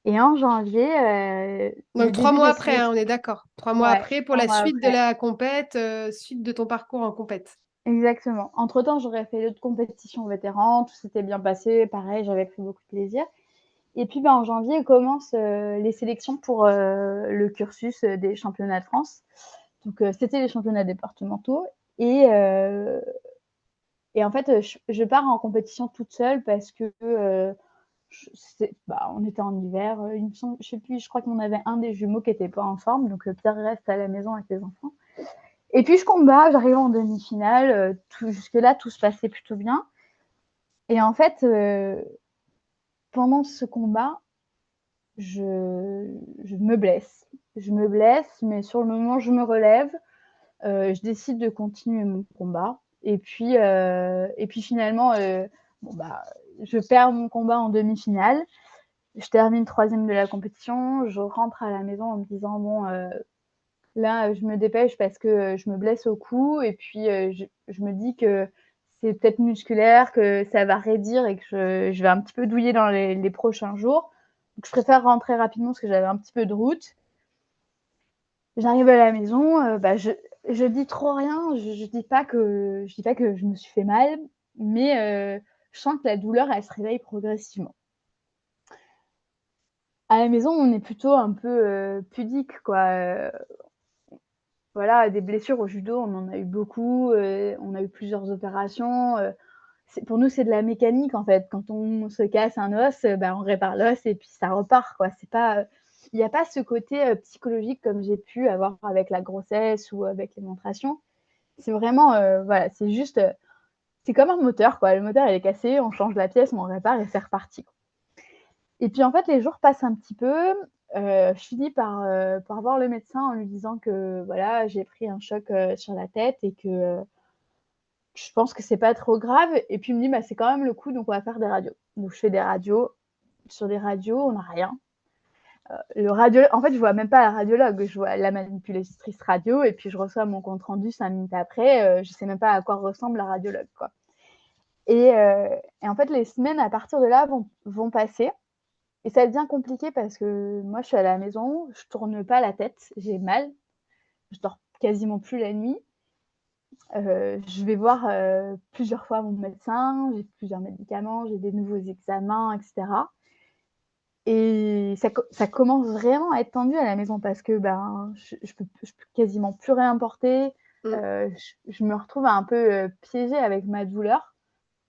et en janvier, le Donc 3 début mois des après, hein, sélections. on est d'accord? 3 mois Ouais, après pour 3 la mois suite de après. la compète, suite de ton parcours en compète? Exactement. Entre-temps, j'aurais fait d'autres compétitions vétérans, tout s'était bien passé, pareil, j'avais pris beaucoup de plaisir et puis, bah, en janvier commencent, les sélections pour, le cursus, des championnats de France. Donc, c'était les championnats départementaux et Et en fait, je pars en compétition toute seule parce que on était en hiver. Il me semble, je sais plus, je crois qu'on avait un des jumeaux qui n'était pas en forme. Donc, Pierre reste à la maison avec les enfants. Et puis, je combats, j'arrive en demi-finale. Jusque-là, tout se passait plutôt bien. Et en fait, pendant ce combat, je me blesse. Je me blesse, mais sur le moment, je me relève. Je décide de continuer mon combat. Et puis finalement, je perds mon combat en demi-finale. Je termine 3e de la compétition. Je rentre à la maison en me disant, bon, là, je me dépêche parce que je me blesse au cou. Et puis, je me dis que c'est peut-être musculaire, que ça va raidir et que je vais un petit peu douiller dans les prochains jours. Donc, je préfère rentrer rapidement parce que j'avais un petit peu de route. J'arrive à la maison, je dis trop rien, je dis pas que je me suis fait mal, mais je sens que la douleur, elle se réveille progressivement. À la maison, on est plutôt un peu pudique, quoi. Voilà, des blessures au judo, on en a eu beaucoup, on a eu plusieurs opérations. Pour nous, c'est de la mécanique, en fait. Quand on se casse un os, on répare l'os et puis ça repart, quoi. C'est pas, il n'y a pas ce côté psychologique comme j'ai pu avoir avec la grossesse ou avec les menstruations. C'est vraiment, voilà, c'est juste, c'est comme un moteur, quoi. Le moteur, il est cassé, on change la pièce, on répare et c'est reparti, quoi. Et puis, en fait, les jours passent un petit peu. Je finis par voir le médecin en lui disant que, voilà, j'ai pris un choc sur la tête et que je pense que c'est pas trop grave. Et puis, il me dit, c'est quand même le coup, donc on va faire des radios. Donc, je fais des radios. Sur des radios, on n'a rien. En fait, je vois même pas la radiologue, je vois la manipulatrice radio et puis je reçois mon compte rendu 5 minutes après. Je sais même pas à quoi ressemble la radiologue, quoi. Et en fait, les semaines à partir de là vont passer et ça devient compliqué parce que moi, je suis à la maison, je tourne pas la tête, j'ai mal, je dors quasiment plus la nuit. Je vais voir plusieurs fois mon médecin, j'ai plusieurs médicaments, j'ai des nouveaux examens, etc. Et ça commence vraiment à être tendu à la maison parce que je peux quasiment plus rien porter. Je me retrouve un peu piégée avec ma douleur,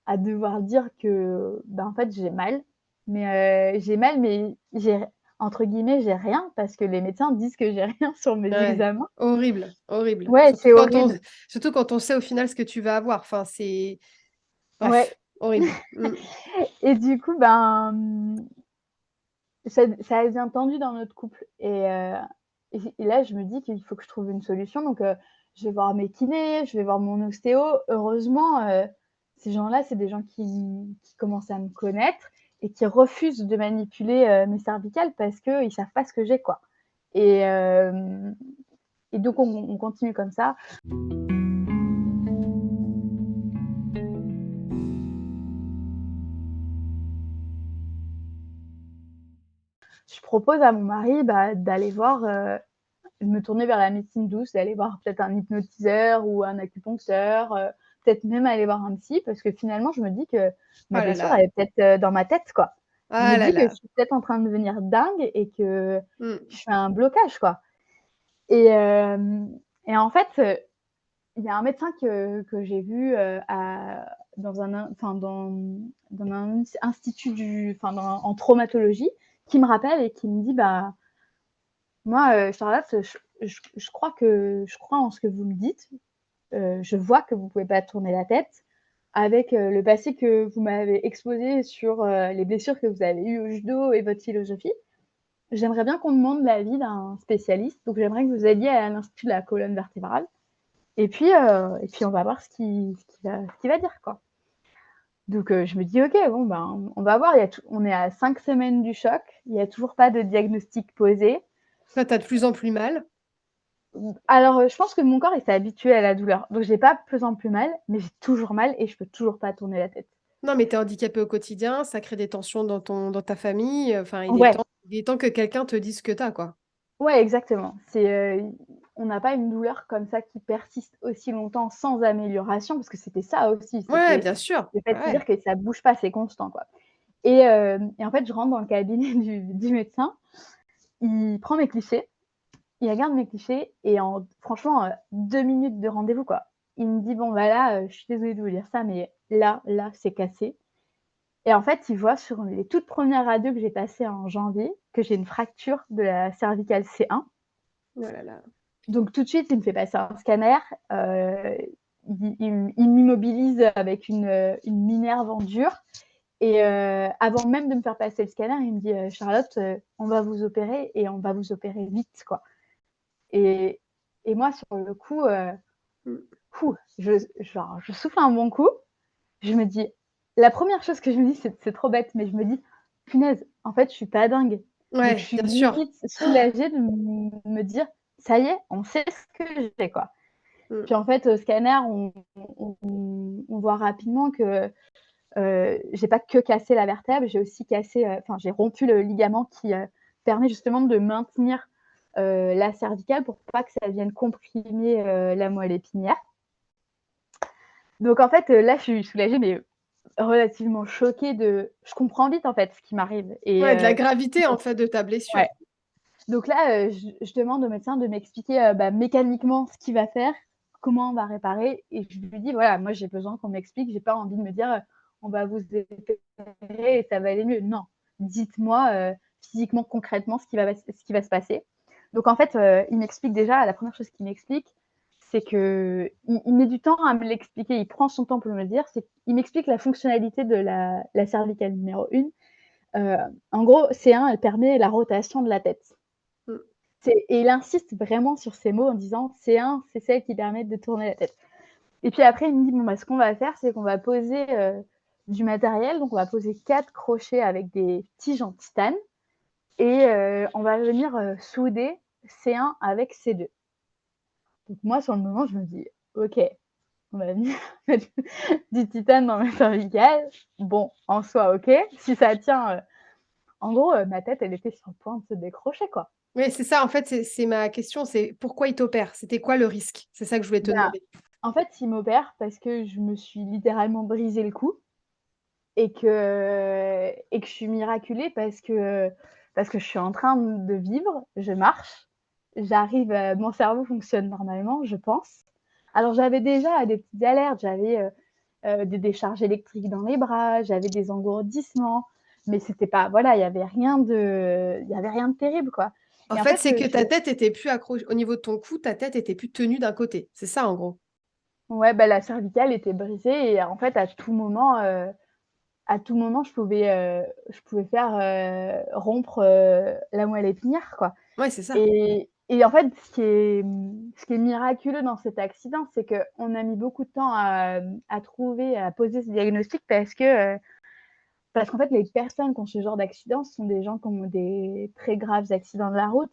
à devoir dire que en fait j'ai mal. Mais j'ai, entre guillemets, j'ai rien parce que les médecins disent que j'ai rien sur mes examens. Horrible, horrible. Ouais, c'est horrible. Surtout quand on sait au final ce que tu vas avoir. Enfin, c'est... Ouais. Bref, horrible. Et du coup, ça devient tendu dans notre couple. Et là, je me dis qu'il faut que je trouve une solution. Donc, je vais voir mes kinés, je vais voir mon ostéo. Heureusement, ces gens-là, c'est des gens qui commencent à me connaître et qui refusent de manipuler mes cervicales parce qu'ils ne savent pas ce que j'ai, quoi. Et donc, on continue comme ça. Je propose à mon mari d'aller voir, de me tourner vers la médecine douce, d'aller voir peut-être un hypnotiseur ou un acupuncteur, peut-être même aller voir un psy, parce que finalement, je me dis que ma blessure, elle est peut-être dans ma tête, quoi. Je me dis que je suis peut-être en train de devenir dingue et que je fais un blocage, quoi. Et en fait, il y a un médecin que j'ai vu dans un institut en traumatologie qui me rappelle et qui me dit moi, Charlotte, je crois en ce que vous me dites. Je vois que vous ne pouvez pas tourner la tête. Avec le passé que vous m'avez exposé sur les blessures que vous avez eues au judo et votre philosophie, j'aimerais bien qu'on demande l'avis d'un spécialiste. Donc, j'aimerais que vous alliez à l'Institut de la colonne vertébrale. Et puis on va voir ce qu'il va dire, quoi. Donc, je me dis, OK, bon, on va voir. On est à 5 semaines du choc. Il n'y a toujours pas de diagnostic posé. Ça, t'as de plus en plus mal. Alors, je pense que mon corps, il s'est habitué à la douleur. Donc, j'ai pas de plus en plus mal, mais j'ai toujours mal et je peux toujours pas tourner la tête. Non, mais t'es handicapé au quotidien, ça crée des tensions dans ta famille. Enfin, Ouais, il est temps que quelqu'un te dise ce que t'as, quoi. ouais, exactement. On n'a pas une douleur comme ça qui persiste aussi longtemps sans amélioration, parce que c'était ça aussi. Ouais, C'était bien sûr. le fait de se dire Ouais. que ça bouge pas, c'est constant, quoi. Et en fait, je rentre dans le cabinet du médecin, il prend mes clichés, il regarde mes clichés et franchement, 2 minutes de rendez-vous, quoi. il me dit: «Bon, bah, là, je suis désolée de vous dire ça, mais là, c'est cassé». Et en fait, il voit sur les toutes premières radios que j'ai passées en janvier que j'ai une fracture de la cervicale C1. Oh là là. Donc tout de suite, il me fait passer un scanner, il m'immobilise avec une minerve en dur et avant même de me faire passer le scanner, il me dit: «Charlotte, on va vous opérer et on va vous opérer vite, quoi». Et moi sur le coup, Mmh. je souffle un bon coup, je me dis la première chose que je me dis, c'est trop bête, mais je me dis: «Punaise, en fait, je suis pas dingue». Donc je Ouais, suis bien sûr. limite soulagée de me dire: «Ça y est, on sait ce que j'ai, quoi». Mmh. Puis en fait, au scanner, on voit rapidement que j'ai pas que cassé la vertèbre, j'ai aussi cassé, enfin j'ai rompu le ligament qui permet justement de maintenir la cervicale pour pas que ça vienne comprimer la moelle épinière. Donc en fait, là, je suis soulagée, mais relativement choquée de. Je comprends vite en fait ce qui m'arrive. Et Ouais, de la gravité, en fait, de ta ouais. blessure. Donc là, je demande au médecin de m'expliquer mécaniquement ce qu'il va faire, comment on va réparer. Et je lui dis voilà, moi j'ai besoin qu'on m'explique, j'ai pas envie de me dire on va vous opérer et ça va aller mieux. Non, dites-moi physiquement, concrètement ce qui va se passer. Donc en fait, il m'explique déjà, la première chose qu'il m'explique, c'est qu'il met du temps à me l'expliquer, il prend son temps pour me le dire, c'est qu'il m'explique la fonctionnalité de la cervicale numéro 1. En gros, C1, elle permet la rotation de la tête. Mmh. Et il insiste vraiment sur ces mots en disant C1, c'est celle qui permet de tourner la tête. Et puis après, il me dit bon, bah, ce qu'on va faire, c'est qu'on va poser du matériel. Donc, on va poser 4 crochets avec des tiges en titane et on va venir souder C1 avec C2. Donc, moi, sur le moment, je me dis ok, on va venir mettre du titane dans ma cervicale. Bon, en soi, ok. Si ça tient, en gros, ma tête, elle était sur le point de se décrocher, quoi. Ouais, c'est ça, en fait, c'est ma question, c'est pourquoi il t'opère? C'était quoi le risque? C'est ça que je voulais te Ben, demander. en fait, il m'opère parce que je me suis littéralement brisé le cou et que je suis miraculée parce que je suis en train de vivre, je marche, j'arrive, mon cerveau fonctionne normalement, je pense. Alors j'avais déjà des petites alertes, j'avais, des décharges électriques dans les bras, j'avais des engourdissements, mais c'était pas voilà, il y avait rien de terrible, quoi. En Et en fait, fait, c'est que ta tête était plus accrochée au niveau de ton cou, ta tête était plus tenue d'un côté. C'est ça, en gros? ouais, bah, la cervicale était brisée et en fait, à tout moment, je pouvais faire rompre la moelle épinière, quoi. Ouais, c'est ça. Et en fait, ce qui est miraculeux dans cet accident, c'est qu'on a mis beaucoup de temps à trouver, à poser ce diagnostic parce qu'en fait, les personnes qui ont ce genre d'accident, ce sont des gens qui ont des très graves accidents de la route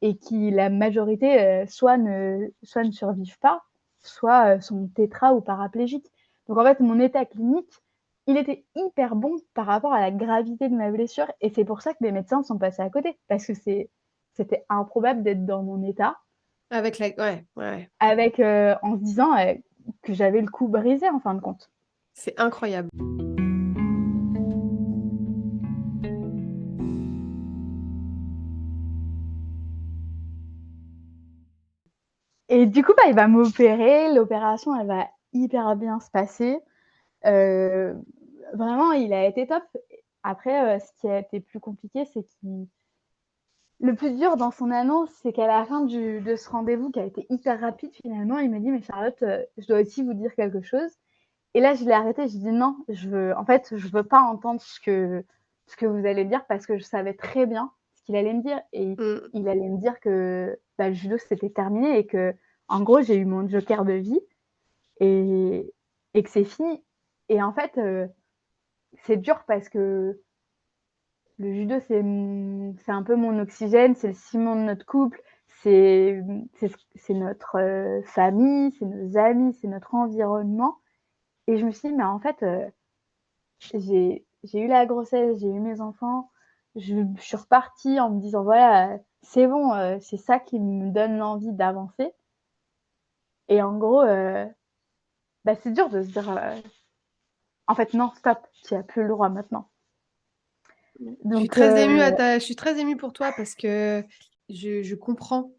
et qui, la majorité, soit ne survivent pas, soit sont tétras ou paraplégiques. Donc en fait, mon état clinique, il était hyper bon par rapport à la gravité de ma blessure et c'est pour ça que les médecins sont passés à côté parce que c'était improbable d'être dans mon état Avec la ouais, ouais, avec, en se disant, que j'avais le cou brisé en fin de compte. c'est incroyable. Et du coup, bah, il va m'opérer, l'opération, elle va hyper bien se passer. Heu, Vraiment, il a été top. Après, ce qui a été plus compliqué, c'est qu'il le plus dur dans son annonce, c'est qu'à la fin de ce rendez-vous qui a été hyper rapide finalement, il m'a dit: «Mais Charlotte, je dois aussi vous dire quelque chose». Et là, je l'ai arrêté, j'ai dit: «Non, je veux pas entendre ce que vous allez dire parce que je savais très bien ce qu'il allait me dire». Et Mmh. il allait me dire que, bah, le judo, c'était terminé et qu'en gros, j'ai eu mon joker de vie et que c'est fini. Et en fait, c'est dur parce que le judo, c'est un peu mon oxygène, c'est le ciment de notre couple, c'est notre famille, c'est nos amis, c'est notre environnement. Et je me suis dit, mais en fait, j'ai eu la grossesse, j'ai eu mes enfants, je suis repartie en me disant, voilà, c'est bon, c'est ça qui me donne l'envie d'avancer. Et en gros, bah, c'est dur de se dire, en fait, non, stop, tu n'as plus le droit maintenant. Donc, Je suis très émue pour toi parce que je comprends,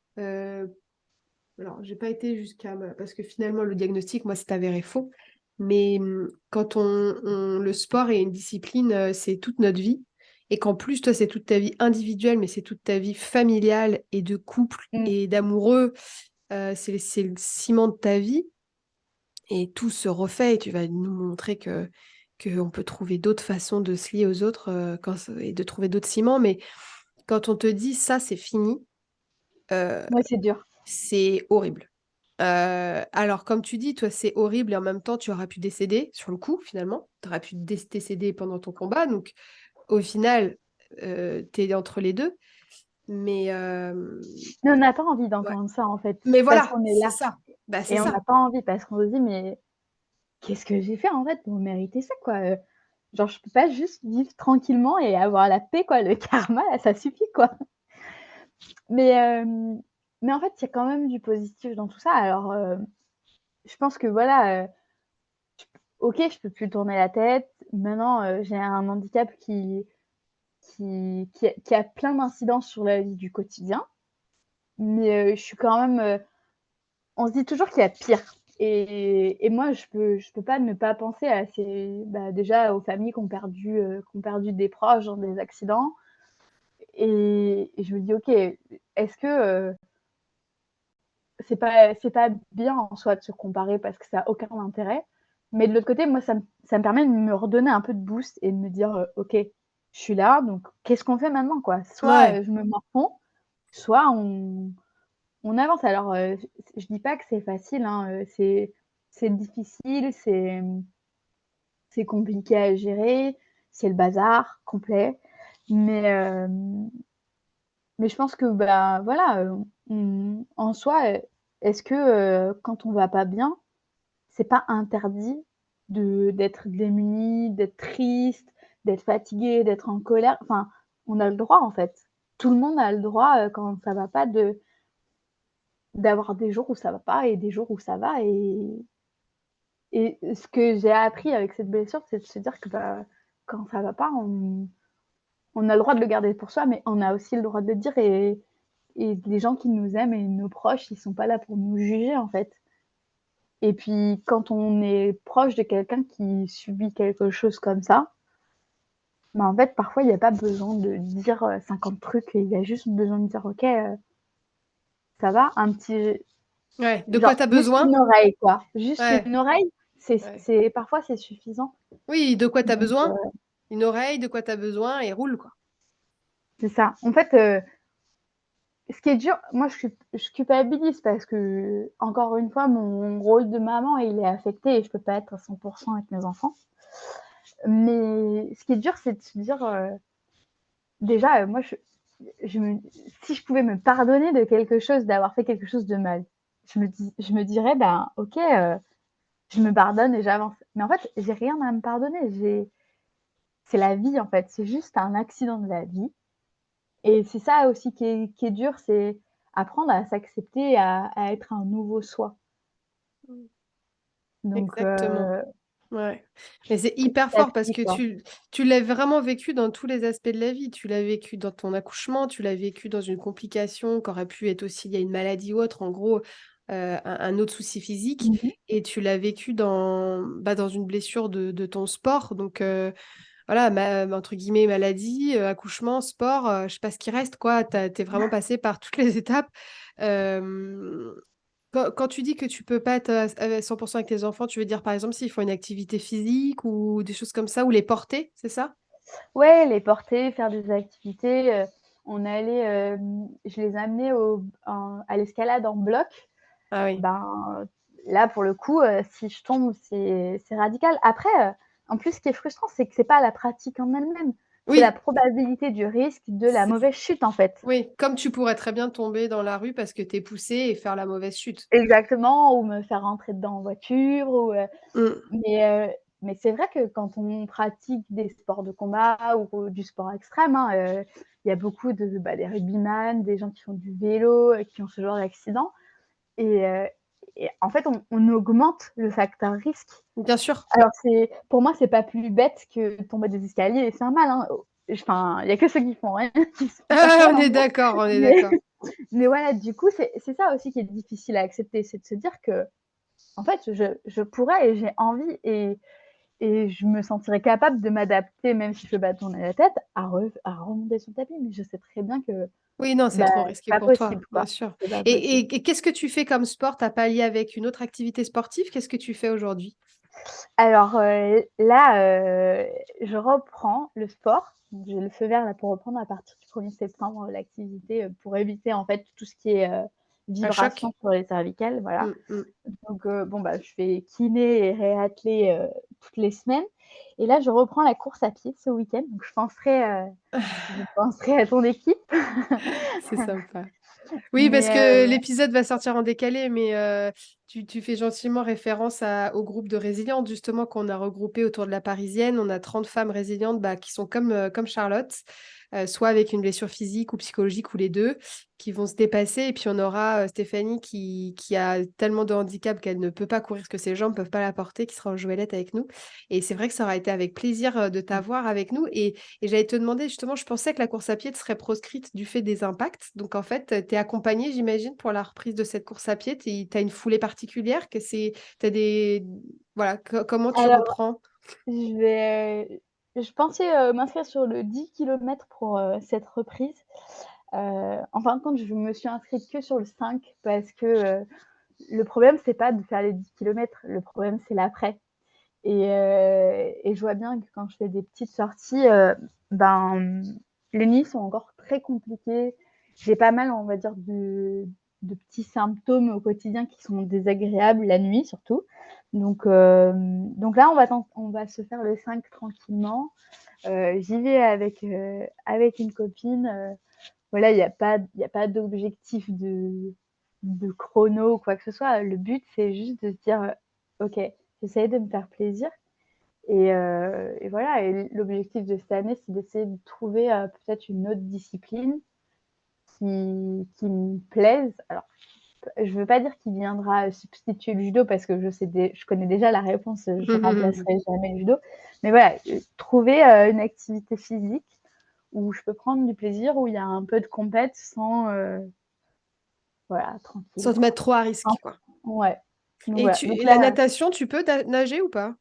alors, j'ai pas été jusqu'à... Parce que finalement, le diagnostic, moi, c'est avéré faux. Mais quand le sport est une discipline, c'est toute notre vie. Et qu'en plus, toi, c'est toute ta vie individuelle, mais c'est toute ta vie familiale et de couple Mm. et d'amoureux. C'est le ciment de ta vie. Et tout se refait. Et tu vas nous montrer qu'on peut trouver d'autres façons de se lier aux autres et de trouver d'autres ciments. Mais quand on te dit ça, c'est fini, euh, Ouais, c'est dur. c'est horrible. Alors, comme tu dis, toi, c'est horrible et en même temps, tu aurais pu décéder sur le coup, finalement. Tu aurais pu décéder pendant ton combat. Donc, au final, tu es entre les deux. Mais, Mais on n'a pas envie ouais. d'entendre ça, en fait, Mais parce voilà, qu'on est c'est là. ça. Bah, c'est Et on ça. n'a pas envie, parce qu'on se dit, mais qu'est-ce que j'ai fait, en fait, pour mériter ça, quoi? Genre, je peux pas juste vivre tranquillement et avoir la paix, quoi. Le karma, là, ça suffit, quoi. Mais, mais en fait, il y a quand même du positif dans tout ça. Alors, je pense que voilà, OK, je peux plus tourner la tête. Maintenant, j'ai un handicap qui a plein d'incidences sur la vie du quotidien, mais, je suis quand même, on se dit toujours qu'il y a pire et moi je peux pas ne pas penser à ces bah, déjà aux familles qui ont perdu des proches dans des accidents et je me dis: «OK, est-ce que, c'est pas bien en soi de se comparer parce que ça a aucun intérêt?» Mais de l'autre côté, moi ça me permet de me redonner un peu de boost et de me dire, «OK, je suis là, donc qu'est-ce qu'on fait maintenant, quoi?» Soit, Ouais, je me morfonds, soit on avance. Alors, je dis pas que c'est facile, hein, c'est difficile, c'est compliqué à gérer, c'est le bazar complet, mais mais je pense que, bah, voilà, en soi, est-ce que, quand on va pas bien, c'est pas interdit d'être démuni, d'être triste, d'être fatigué, d'être en colère? Enfin, on a le droit, en fait. Tout le monde a le droit, quand ça va pas, d'avoir des jours où ça va pas et des jours où ça va et ce que j'ai appris avec cette blessure, c'est de se dire que, bah, quand ça va pas, on a le droit de le garder pour soi, mais on a aussi le droit de le dire et les gens qui nous aiment et nos proches, ils sont pas là pour nous juger, en fait. Et puis quand on est proche de quelqu'un qui subit quelque chose comme ça, bah, en fait, parfois, il y a pas besoin de dire, 50 trucs, il y a juste besoin de dire: «OK, ça va?» Un petit ouais. De quoi genre tu as juste besoin? une oreille, quoi. Juste Ouais, une oreille, ouais. parfois c'est suffisant. Oui, de quoi tu as Donc besoin? Une oreille, de quoi tu as besoin et roule, quoi. c'est ça. En fait, ce qui est dur, moi je culpabilise parce que, encore une fois, mon rôle de maman, il est affecté et je peux pas être à 100 avec mes enfants. Mais ce qui est dur, c'est de se dire, déjà, moi je me si je pouvais me pardonner de quelque chose, d'avoir fait quelque chose de mal, je me dirais: «Ben, OK, je me pardonne et j'avance». Mais en fait, j'ai rien à me pardonner. C'est la vie, en fait, c'est juste un accident de la vie et c'est ça aussi qui est dur, c'est apprendre à s'accepter, à être un nouveau soi. Mm. Donc Exactement. Ouais. Mais c'est hyper petit à fort parce petit, que quoi. tu l'as vraiment vécu dans tous les aspects de la vie. Tu l'as vécu dans ton accouchement, tu l'as vécu dans une complication qui aurait pu être aussi liée à une maladie ou autre, en gros, un autre souci physique. Mmh. Et tu l'as vécu dans une blessure de ton sport. Donc, voilà, entre guillemets, maladie, accouchement, sport, je sais pas ce qui reste, quoi. T'es vraiment passé par toutes les étapes. Euh, quand tu dis que tu peux pas être à 100% avec tes enfants, tu veux dire par exemple s'ils font une activité physique ou des choses comme ça, ou les porter, c'est ça? Ouais, les porter, faire des activités, on allait, je les amenais à l'escalade en bloc. Ah oui. Ben, là, pour le coup, si je tombe, c'est radical. Après, en plus, ce qui est frustrant, c'est que c'est pas la pratique en elle-même, c'est la Oui, probabilité du risque de la c'est- mauvaise chute, en fait. oui, comme tu pourrais très bien tomber dans la rue parce que t'es poussé et faire la mauvaise chute. Exactement, ou me faire rentrer dedans en voiture ou, Mm. mais mais c'est vrai que quand on pratique des sports de combat ou du sport extrême, hein, il y a beaucoup des rugbyman, des gens qui font du vélo, qui ont ce genre d'accident et heu et en fait, on augmente le facteur risque. Bien sûr. Alors pour moi, c'est pas plus bête que tomber des escaliers et faire mal, hein. Enfin, il y a que ceux qui font rien qui se font pas Ah, mal, on en est gros. d'accord, on est Mais d'accord. Mais voilà, du coup, c'est ça aussi qui est difficile à accepter, c'est de se dire que, en fait, je pourrais et j'ai envie et je me sentirais capable de m'adapter, même si je peux pas tourner la tête, à remonter sur le tapis. Mais je sais très bien que Oui, non, c'est bah, trop c'est risqué pas pour toi, possible, bien quoi. sûr. C'est pas Et, possible. et qu'est-ce que tu fais comme sport? T'as pas lié avec une autre activité sportive? Qu'est-ce que tu fais aujourd'hui? Alors là, je reprends le sport. Donc, j'ai le feu vert là pour reprendre à partir du 1er septembre l'activité pour éviter en fait tout ce qui est Un choc? vibration sur les cervicales. Voilà. Mm, mm. Donc, bon, bah, je fais kiné et réathlé toutes les semaines. Et là, je reprends la course à pied ce week-end. Donc, je penserai à ton équipe. C'est sympa. Oui, parce Mais que l'épisode va sortir en décalé, mais tu fais gentiment référence au groupe de résilientes, justement, qu'on a regroupé autour de la Parisienne. On a 30 femmes résilientes bah, qui sont comme Charlotte, soit avec une blessure physique ou psychologique ou les deux, qui vont se dépasser. Et puis on aura Stéphanie qui a tellement de handicap qu'elle ne peut pas courir parce que ses jambes ne peuvent pas la porter, qui sera en joëlette avec nous. Et c'est vrai que ça aura été avec plaisir de t'avoir avec nous. Et j'allais te demander, justement, je pensais que la course à pied te serait proscrite du fait des impacts. Donc, en fait, tu es accompagnée, j'imagine, pour la reprise de cette course à pied. Tu as une foulée particulière t'as des... Voilà, comment tu alors, reprends? je pensais m'inscrire sur le 10 kilomètres pour cette reprise. En fin de compte, je me suis inscrite que sur le 5 parce que le problème, c'est pas de faire les 10 kilomètres. Le problème, c'est l'après. Et je vois bien que quand je fais des petites sorties, ben, les nuits sont encore très compliquées. J'ai pas mal, on va dire, de petits symptômes au quotidien qui sont désagréables, la nuit surtout. Donc là, on va se faire le 5 tranquillement. J'y vais avec une copine. Voilà, il y a pas d'objectif de chrono ou quoi que ce soit. Le but, c'est juste de se dire, OK, j'essaie de me faire plaisir. Et voilà, et l'objectif de cette année, c'est d'essayer de trouver peut-être une autre discipline qui me plaise. Alors, je ne veux pas dire qu'il viendra substituer le judo parce que je connais déjà la réponse, je remplacerai jamais le judo. Mais voilà, trouver une activité physique où je peux prendre du plaisir, où il y a un peu de compète sans, voilà, tranquille, Sans te mettre quoi. trop à risque, quoi. Ouais. Donc Et, voilà. Donc la là, natation, tu peux nager ou pas?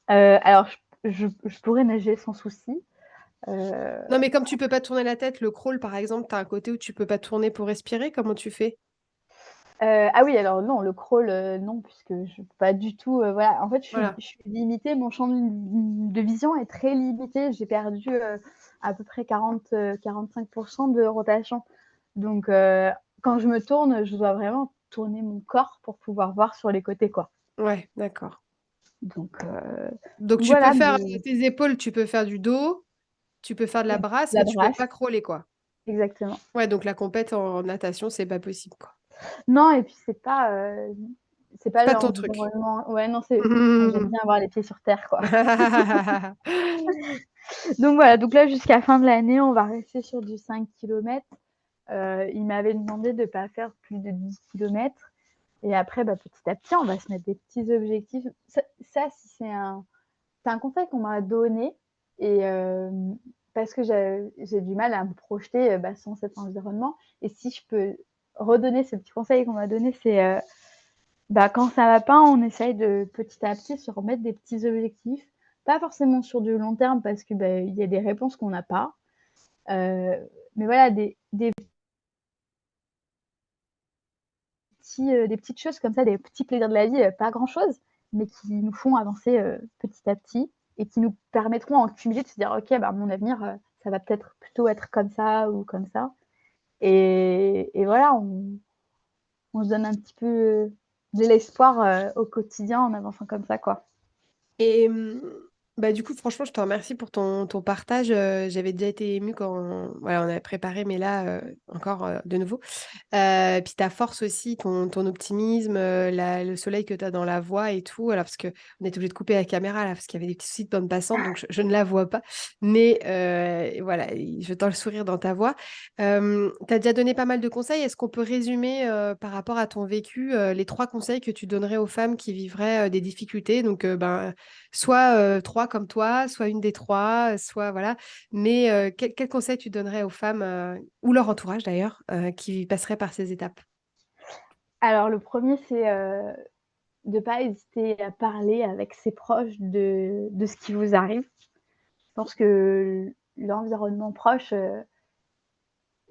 alors je pourrais nager sans souci. Euh, Non, mais comme tu peux pas tourner la tête, le crawl, par exemple, tu as un côté où tu peux pas tourner pour respirer. Comment tu fais? Ah oui, alors non, le crawl, non, puisque je peux pas du tout, voilà, en fait, Voilà. je suis limitée, mon champ de vision est très limité. J'ai perdu, à peu près 45 de rotation. Donc quand je me tourne, je dois vraiment tourner mon corps pour pouvoir voir sur les côtés, quoi. Ouais, d'accord. Donc Donc, tu peux voilà, faire mais tes épaules, tu peux faire du dos, tu peux faire de la brasse, la mais tu peux brasse, pas crawler, quoi. exactement. Ouais, donc la compète en natation, c'est pas possible, quoi. Non et puis c'est C'est pas pas ton truc. l'environnement, ouais, non, c'est moi, j'aime bien avoir les pieds sur terre, quoi. Donc voilà, donc là, jusqu'à fin de l'année, on va rester sur du 5 kilomètres. Il m'avait demandé de ne pas faire plus de 10 kilomètres. Et après, bah, petit à petit, on va se mettre des petits objectifs. Ça c'est un conseil qu'on m'a donné. Et parce que j'ai du mal à me projeter bah, sans cet environnement. Et si je peux redonner ce petit conseil qu'on m'a donné, c'est bah, quand ça va pas, on essaye de petit à petit se remettre des petits objectifs. Pas forcément sur du long terme parce que bah, y a des réponses qu'on n'a pas. Mais voilà, des petites choses comme ça, des petits plaisirs de la vie, pas grand-chose, mais qui nous font avancer petit à petit et qui nous permettront en cumulé de se dire, OK, bah, mon avenir, ça va peut-être plutôt être comme ça ou comme ça. Et voilà, on se donne un petit peu de l'espoir au quotidien en avançant comme ça, quoi. Et bah, du coup, franchement, je te remercie pour ton partage. J'avais déjà été émue quand voilà, on avait préparé, mais là, encore de nouveau. Puis ta force aussi, ton optimisme, le soleil que tu as dans la voix et tout. Alors, parce qu'on est obligé de couper la caméra là, parce qu'il y avait des petits soucis de bande passante, donc je ne la vois pas. Mais voilà, je tends le sourire dans ta voix. Tu as déjà donné pas mal de conseils. Est-ce qu'on peut résumer par rapport à ton vécu les 3 conseils que tu donnerais aux femmes qui vivraient des difficultés? Donc, ben, soit 3 trois comme toi, soit une des trois, soit voilà. Mais quel conseil tu donnerais aux femmes, ou leur entourage d'ailleurs, qui passeraient par ces étapes? Alors le premier, c'est, de pas hésiter à parler avec ses proches de ce qui vous arrive. Je pense que l'environnement proche,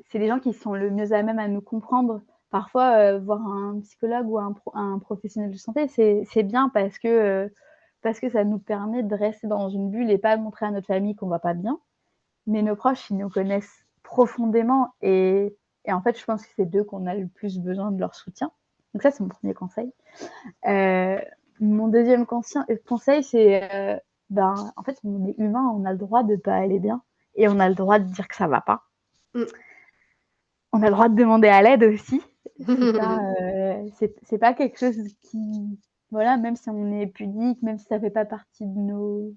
c'est les gens qui sont le mieux à même à nous comprendre. Parfois, voir un psychologue ou un professionnel de santé, c'est bien parce que ça nous permet de rester dans une bulle et pas montrer à notre famille qu'on va pas bien. Mais nos proches, ils nous connaissent profondément et en fait, je pense que c'est d'eux qu'on a le plus besoin de leur soutien. Donc ça, c'est mon premier conseil. Heu, Mon deuxième conseil, c'est, ben, en fait, on est humain, on a le droit de pas aller bien et on a le droit de dire que ça va pas. On a le droit de demander à l'aide aussi. C'est pas, Mm. c'est pas quelque chose qui voilà, même si on est pudique, même si ça fait pas partie de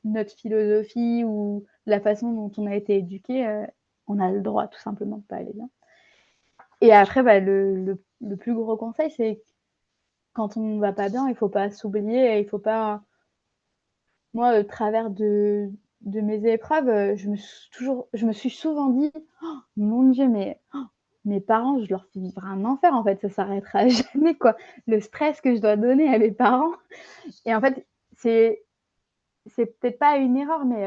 notre philosophie ou de la façon dont on a été éduqué, on a le droit tout simplement de pas aller bien. Et après, bah, le plus gros conseil, c'est quand on va pas bien, il faut pas s'oublier et il faut pas moi, au travers de mes épreuves, je me suis souvent dit: «Oh mon Dieu, mais mes parents, je leur fais vivre un enfer, en fait, ça s'arrêtera jamais, quoi. Le stress que je dois donner à mes parents» et en fait, c'est c'est peut-être pas une erreur, mais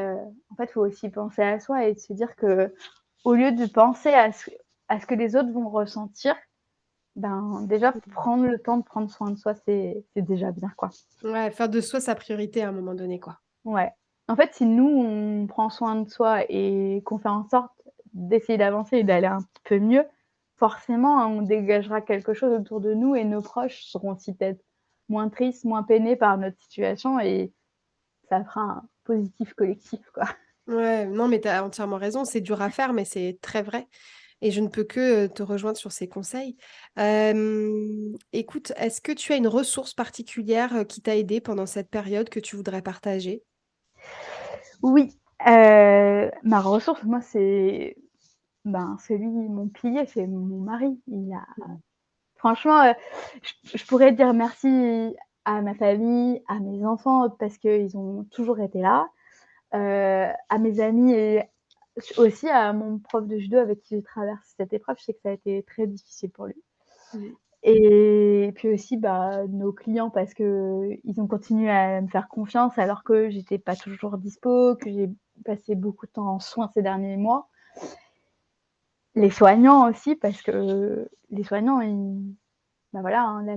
en fait, il faut aussi penser à soi et de se dire qu'au lieu de penser à ce que les autres vont ressentir, ben, déjà prendre le temps de prendre soin de soi, c'est déjà bien, quoi. Ouais, faire de soi sa priorité à un moment donné, quoi. Ouais. En fait, si nous, on prend soin de soi et qu'on fait en sorte d'essayer d'avancer et d'aller un petit peu mieux, forcément, on dégagera quelque chose autour de nous et nos proches seront aussi peut-être moins tristes, moins peinés par notre situation et ça fera un positif collectif, quoi. Ouais, non, mais tu as entièrement raison, c'est dur à faire, mais c'est très vrai et je ne peux que, te rejoindre sur ces conseils. Écoute, est-ce que tu as une ressource particulière, qui t'a aidé pendant cette période que tu voudrais partager? Oui, ma ressource, moi, c'est, ben, mon pilier, c'est mon mari. Il a Mmh. franchement, je pourrais dire merci à ma famille, à mes enfants parce qu'ils ont toujours été là, à mes amis et aussi à mon prof de judo avec qui j'ai traversé cette épreuve. Je sais que ça a été très difficile pour lui Mmh. et puis aussi, bah, nos clients parce qu'ils ont continué à me faire confiance alors que j'étais pas toujours dispo, que j'ai passé beaucoup de temps en soins ces derniers mois. Les soignants aussi parce que les soignants, ils bah, voilà, hein, la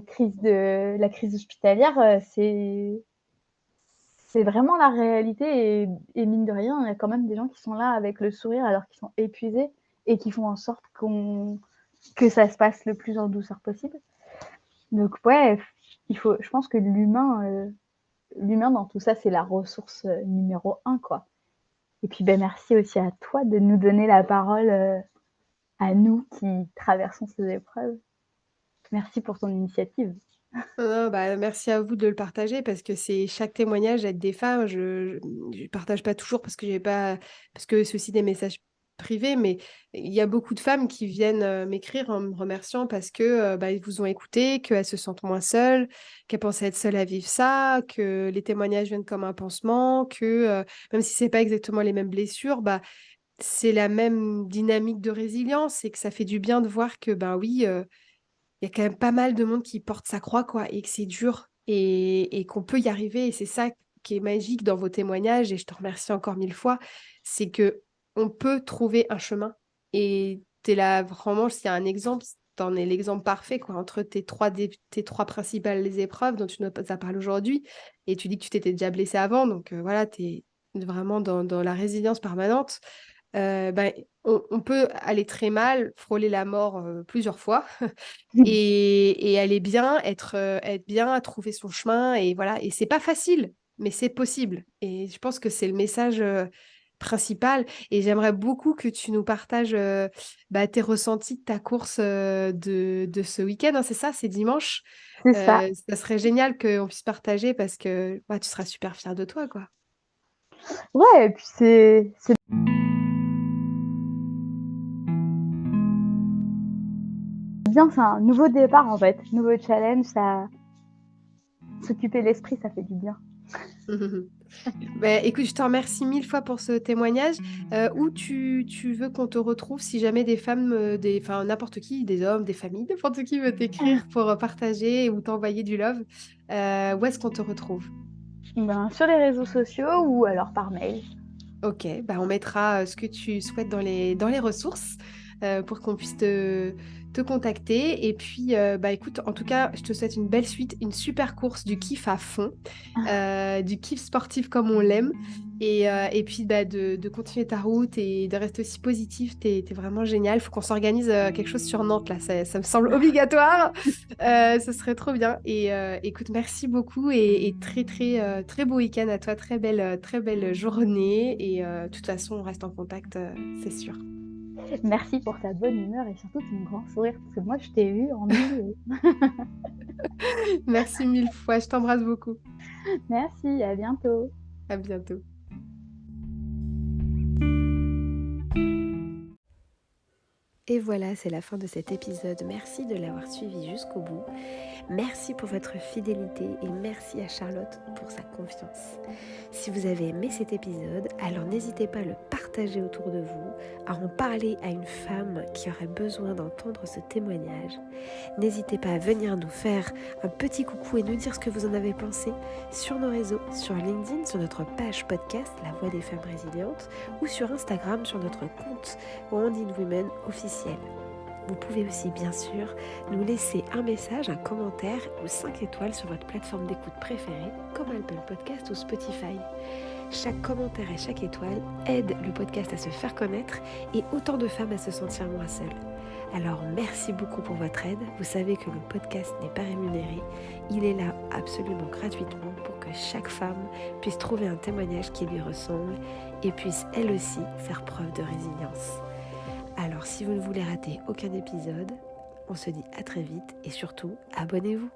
crise hospitalière, c'est vraiment la réalité et mine de rien, il y a quand même des gens qui sont là avec le sourire alors qu'ils sont épuisés et qui font en sorte que ça se passe le plus en douceur possible. Donc ouais, je pense que l'humain dans tout ça, c'est la ressource, numéro un, quoi. Et puis, beh, merci aussi à toi de nous donner la parole, à nous qui traversons ces épreuves. Merci pour ton initiative. Non, bah, merci à vous de le partager parce que c'est chaque témoignage aide des femmes. Je partage pas toujours parce que j'ai pas parce que c'est aussi des messages privés, mais il y a beaucoup de femmes qui viennent m'écrire en me remerciant parce que bah, ils vous ont écouté, qu'elles se sentent moins seules, qu'elles pensaient être seules à vivre ça, que les témoignages viennent comme un pansement, que même si c'est pas exactement les mêmes blessures, bah c'est la même dynamique de résilience et que ça fait du bien de voir que ben oui. Il y a quand même pas mal de monde qui porte sa croix, quoi, et que c'est dur et qu'on peut y arriver. Et c'est ça qui est magique dans vos témoignages, et je te remercie encore mille fois, c'est que on peut trouver un chemin. Et tu es là, vraiment, s'il y a un exemple, t'en es l'exemple parfait, quoi, entre tes trois principales épreuves dont tu nous as parlé aujourd'hui. Et tu dis que tu t'étais déjà blessé avant, donc voilà, tu es vraiment dans la résilience permanente. Ben, on peut aller très mal, frôler la mort plusieurs fois, et aller bien, être bien, trouver son chemin, et voilà. Et c'est pas facile, mais c'est possible. Et je pense que c'est le message principal. Et j'aimerais beaucoup que tu nous partages bah, tes ressentis de ta course de ce week-end, hein, c'est ça, c'est dimanche. C'est ça. Ça serait génial qu'on puisse partager parce que bah, tu seras super fière de toi, quoi. Ouais, et puis c'est bien, c'est un nouveau départ en fait, nouveau challenge, ça s'occuper de l'esprit, ça fait du bien. Bah, écoute, je te remercie 1000 fois pour ce témoignage. Où tu veux qu'on te retrouve si jamais des femmes, enfin n'importe qui, des hommes, des familles, n'importe qui veut t'écrire pour, partager ou t'envoyer du love, où est-ce qu'on te retrouve? Ben, sur les réseaux sociaux ou alors par mail. OK, bah, on mettra, ce que tu souhaites dans les ressources, pour qu'on puisse te contacter et puis, bah, écoute, en tout cas, je te souhaite une belle suite, une super course, du kiff à fond, du kiff sportif comme on l'aime et puis, bah, de continuer ta route et de rester aussi positif. Tu es vraiment génial. Faut qu'on s'organise, quelque chose sur Nantes là, ça me semble obligatoire. Ce serait trop bien et écoute, merci beaucoup et très, très, très beau week-end à toi. Très belle journée et de toute façon, on reste en contact, c'est sûr. Merci pour ta bonne humeur et surtout ton grand sourire, parce que moi, je t'ai vu en nu. Merci 1000 fois, je t'embrasse beaucoup. Merci, à bientôt. À bientôt. Et voilà, c'est la fin de cet épisode. Merci de l'avoir suivi jusqu'au bout. Merci pour votre fidélité et merci à Charlotte pour sa confiance. Si vous avez aimé cet épisode, alors n'hésitez pas à le partager autour de vous, à en parler à une femme qui aurait besoin d'entendre ce témoignage. N'hésitez pas à venir nous faire un petit coucou et nous dire ce que vous en avez pensé sur nos réseaux, sur LinkedIn, sur notre page podcast La Voix des Femmes Résilientes ou sur Instagram sur notre compte Wounded Women officiel. Vous pouvez aussi bien sûr nous laisser un message, un commentaire ou 5 étoiles sur votre plateforme d'écoute préférée comme Apple Podcast ou Spotify. Chaque commentaire et chaque étoile aide le podcast à se faire connaître et autant de femmes à se sentir moins seules. Alors merci beaucoup pour votre aide. Vous savez que le podcast n'est pas rémunéré. Il est là absolument gratuitement pour que chaque femme puisse trouver un témoignage qui lui ressemble et puisse elle aussi faire preuve de résilience. Alors si vous ne voulez rater aucun épisode, on se dit à très vite et surtout abonnez-vous.